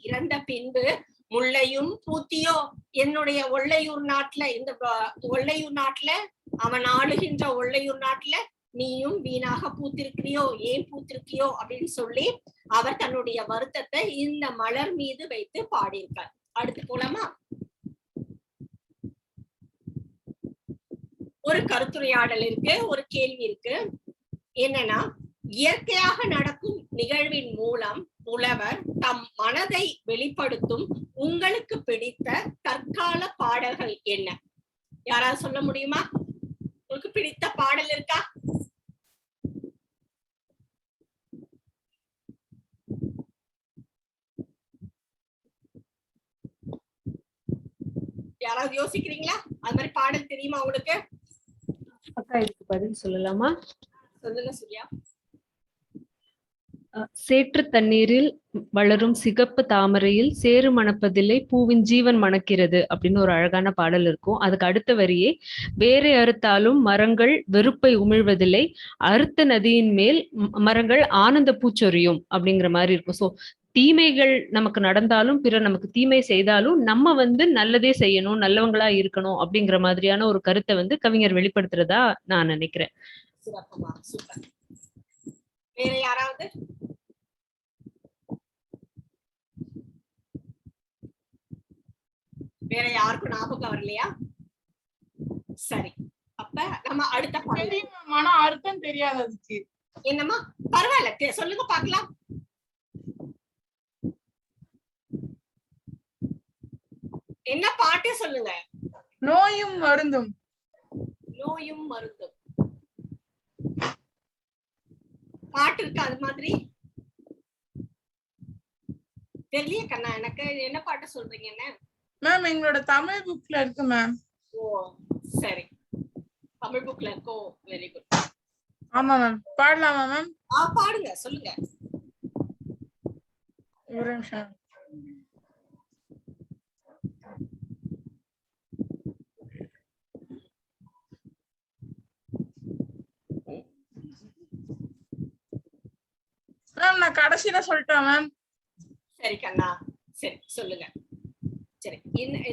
இறந்த பின்பு முல்லையும் பூத்தியோ, என்னுடைய ஒள்ளையூர் நாட்டுல, இந்த ஒள்ளையூர் நாட்டுல, அவன் ஆளுகின்ற ஒள்ளையூர் நாட்டுல நீயும் வீணாக பூத்திருக்கிறியோ, ஏன் பூத்திருக்கியோ அப்படின்னு சொல்லி அவர் தன்னுடைய வருத்தத்தை இந்த மலர் மீது வைத்து பாடியிருக்கார். அடுத்து போலாமா? ஒரு கருத்துரையாடல் இருக்கு, ஒரு கேள்வி இருக்கு. என்னன்னா, இயற்கையாக நடக்கும் நிகழ்வின் மூலம் புலவர் தம் மனதை வெளிப்படுத்தும் உங்களுக்கு பிடித்த தற்கால பாடல்கள் என்ன? யாராவது சொல்ல முடியுமா? உங்களுக்கு பிடித்த பாடல் இருக்கா? யாராவது யோசிக்கிறீங்களா? அது மாதிரி பாடல் தெரியுமா உங்களுக்கு? அக்கா, இதுக்கு பதில் சொல்லலாமா? சொல்லுங்க சூர்யா. சேற்று தண்ணீரில் வளரும் சிகப்பு தாமரையில் சேறு மணப்பதில்லை, பூவின் ஜீவன் மணக்கிறது அப்படின்னு ஒரு அழகான பாடல் இருக்கும். அதுக்கு அடுத்த வரியே, வேரை அறுத்தாலும் மரங்கள் வெறுப்பை உமிழ்வதில்லை, அறுத்த நதியின் மேல் மரங்கள் ஆனந்த பூச்சொரியும் அப்படிங்கிற மாதிரி இருக்கும். ஸோ தீமைகள் நமக்கு நடந்தாலும், பிறர் நமக்கு தீமை செய்தாலும் நம்ம நல்லதே செய்யணும், நல்லவங்களா இருக்கணும் அப்படிங்கிற மாதிரியான ஒரு கருத்தை கவிஞர் வெளிப்படுத்துறதா நான் நினைக்கிறேன். வேற யாராவது? வேற யாருக்கும் ஞாபகம் வரலையா? சரி, அப்ப நம்ம அடுத்த ஆனா அர்த்தம் தெரியாது அதுக்கு. என்னம்மா? பரவாயில்ல, சொல்லுங்க பாக்கலாம். என்ன பாட்டு சொல்லுங்க. நோயும் மருந்தும். நோயும் மருந்தும் பாட்டு இருக்கு அது மாதிரி? தெரியல கண்ணா எனக்கு. என்ன பாட்டு சொல்றீங்க? மேம் எங்களோட தமிழ் புக்ல இருக்கு மேம். ஓ சரி, தமிழ் புக்ல இருக்கோ? Very good. ஆமா மேம். பாடலாமா மேம்? பாடுங்க, சொல்லுங்க. ஒரு நிமிஷம். மேம் நான் கடைசியில சொல்லிட்டேன் மேம். சரி கண்ணா, சரி சொல்லுங்க. சரி,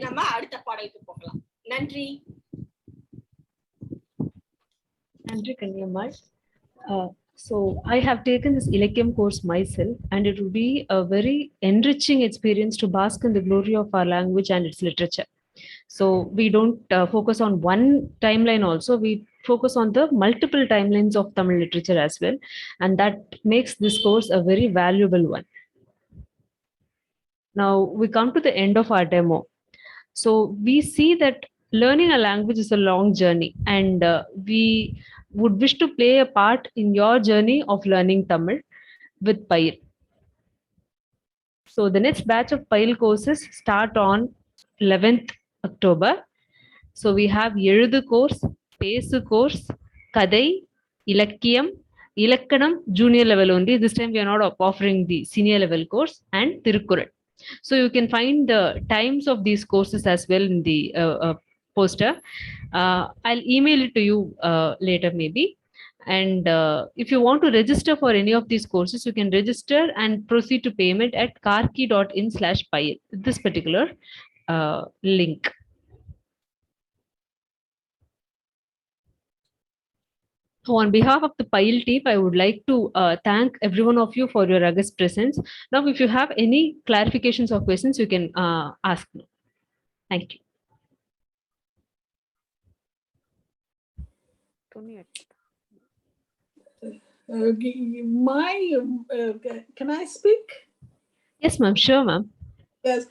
நம்ம அடுத்த பாடலுக்கு போகலாம். நன்றி. நன்றி Kanniammal. So I have taken this Ilakkiyam course myself, and it will be a very enriching experience to bask in the glory of our language and its literature. So we don't focus on one timeline also, we focus on the multiple timelines of Tamil literature as well, and that makes this course a very valuable one. Now we come to the end of our demo. So we see that learning a language is a long journey, and we would wish to play a part in your journey of learning Tamil with Payil. So the next batch of Payil courses start on 11th October. So we have Ezhudu course, Pesu course, Kadai, Ilakkiyam, Ilakkanam junior level only. This time we are not offering the senior level course, and Tirukkural. So you can find the times of these courses as well in the poster. I'll email it to you later maybe. And if you want to register for any of these courses, you can register and proceed to payment at karki.in/Payil, this particular link. So on behalf of the Payil team, I would like to thank every one of you for your august presence. Now, if you have any clarifications or questions, you can ask me. Thank you. Can I speak? Yes, ma'am. Sure, ma'am. Yes.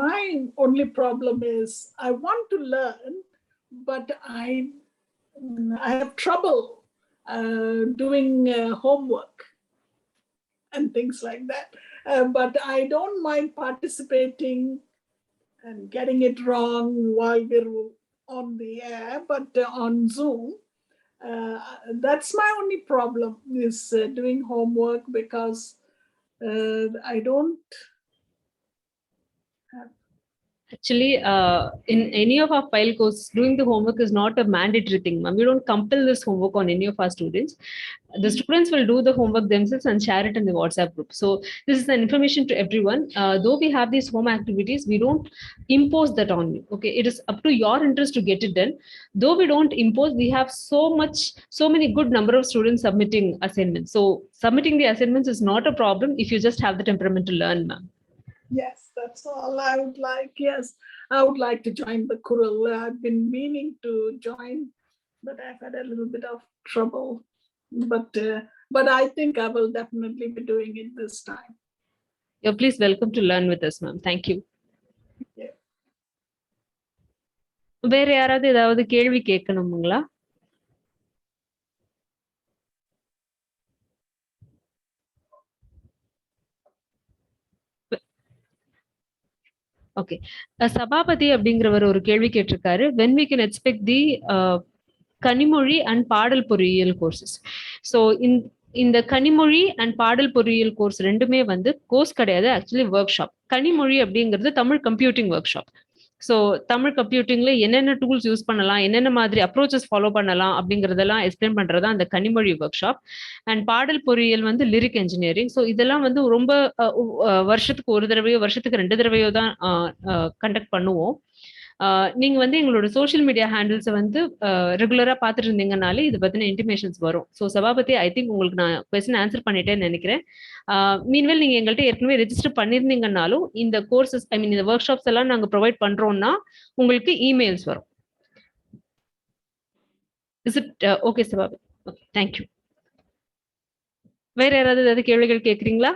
My only problem is I want to learn, but I have trouble doing homework and things like that. But I don't mind participating and getting it wrong while we're on the air, but on Zoom, that's my only problem is doing homework, because I don't have. Actually, in any of our Payil courses, doing the homework is not a mandatory thing, ma'am. We don't compel this homework on any of our students. The students will do the homework themselves and share it in the WhatsApp group. So this is an information to everyone. Though we have these home activities, we don't impose that on you. Okay, it is up to your interest to get it done. Though we don't impose, we have so many good number of students submitting assignments. So submitting the assignments is not a problem if you just have the temperament to learn, ma'am. Yes, that's all I would like. Yes, I would like to join the Kural. I've been meaning to join, but I've had a little bit of trouble. But I think I will definitely be doing it this time. You're please welcome to learn with us, ma'am. Thank you. Yeah. வேற யாராவது ஏதாவது கேள்வி கேட்கணுங்களா? Okay, Sabapathi அப்படிங்கிறவர் ஒரு கேள்வி கேட்டிருக்காரு. when we can expect the Kanimozhi and பாடல் பொறியியல் கோர்சஸ். ஸோ இந்த கனிமொழி அண்ட் பாடல் பொறியியல் கோர்ஸ் ரெண்டுமே வந்து கோர்ஸ் கிடையாது, ஆக்சுவலி ஒர்க் ஷாப். கனிமொழி அப்படிங்கிறது Tamil computing workshop. So Tamil கம்ப்யூட்டிங்ல என்னென்ன டூல்ஸ் யூஸ் பண்ணலாம், என்னென்ன மாதிரி அப்ரோச்சஸ் ஃபாலோ பண்ணலாம் அப்படிங்கிறதெல்லாம் எக்ஸ்பிளைன் பண்றது அந்த கனிமொழி ஒர்க் ஷாப். அண்ட் பாடல் பொறியியல் வந்து லிரிக் என்ஜினியரிங். ஸோ இதெல்லாம் வந்து ரொம்ப வருஷத்துக்கு ஒரு தடவையோ வருஷத்துக்கு 2 தடவையோ தான் கண்டக்ட் பண்ணுவோம். நீங்க வந்து எங்களோட சோஷியல் மீடியா ஹேண்டில்ஸை வந்து ரெகுலரா பார்த்துட்டு இருந்தீங்கனாலே இது பத்தின இன்டிமேஷன்ஸ் வரும். ஸோ சபாபதி, ஐ திங்க் உங்களுக்கு நான் கொஸ்டின் ஆன்சர் பண்ணிட்டேன்னு நினைக்கிறேன். மீன்வேல் நீங்க எங்கள்கிட்ட ஏற்கனவே ரெஜிஸ்டர் பண்ணியிருந்தீங்கன்னாலும் இந்த கோர்சஸ் இந்த ஒர்க் ஷாப்ஸ் எல்லாம் நாங்க ப்ரொவைட் பண்றோம்னா உங்களுக்கு இமெயில்ஸ் வரும். Is it okay Sabapathi? Okay, thank you. வேற யாராவது ஏதாவது கேள்விகள் கேட்குறீங்களா?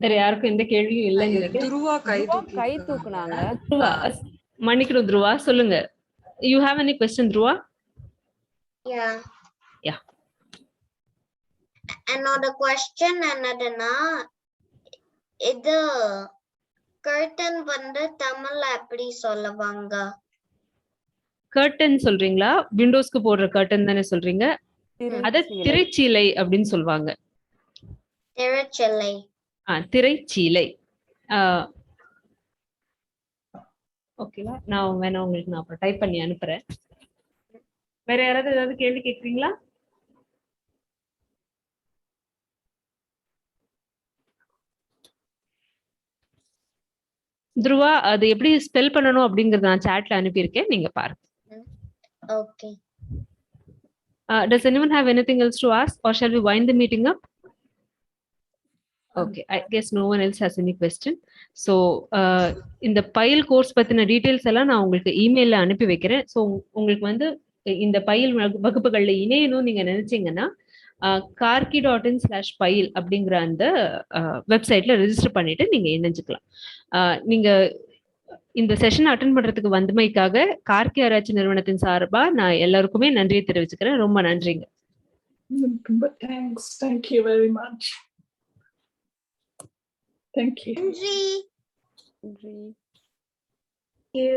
வேற யாருக்கும் எந்த கேள்வியும் இல்லைங்க. துருவா கை தூக்குனாங்க. மன்னிக்கணும் துருவா, சொல்லுங்க. You have any question Dhruva? யா. என்னோட क्वेश्चन என்னதுன்னா, இது கர்டன் வந்து தமிழ்ல எப்படி சொல்லுவாங்க? கர்டன் சொல்றீங்களா? விண்டோஸ்க்கு போடுற கர்டன் தானே சொல்றீங்க? அத திரைச்சீலை அப்படின்னு சொல்வாங்க. திரைச்சீலை. திரைச்சீலை. ஓகேவா? நான் வேணா உங்களுக்கு நான் அப்புறம் டைப் பண்ணி அனுப்புறேன். வேற யாராவது ஏதாவது கேள்வி கேக்குறீங்களா? துருவா, அது எப்படி ஸ்பெல் பண்ணணும் அப்படிங்கறத நான் சாட்ல அனுப்பியிருக்கேன், நீங்க பாருங்க. Okay. Does anyone have anything else to ask, or shall we wind the meeting up? Okay, I guess no one else has any question. So இந்த பயில் கோர்ஸ் பத்தின டீடைல்ஸ் எல்லாம் நான் உங்களுக்கு இமெயில்ல அனுப்பி வைக்கிறேன். ஸோ உங்களுக்கு வந்து இந்த பயில் வகுப்புகள்ல இணையணும்னு நீங்க நினைச்சீங்கன்னா karki.in/payil அப்படிங்கிற அந்த வெப்சைட்ல ரெஜிஸ்டர் பண்ணிட்டு நீங்க இணைஞ்சுக்கலாம். நீங்க இந்த செஷன் அட்டென்ட் பண்றதுக்கு வந்தமைக்காக கார்கி ஆராய்ச்சி நிறுவனத்தின் சார்பா நான் எல்லாருக்குமே நன்றியை தெரிவிச்சுக்கிறேன். ரொம்ப நன்றிங்க. Thanks. Thank you very much. Thank you. நன்றி. நன்றி. Thank you.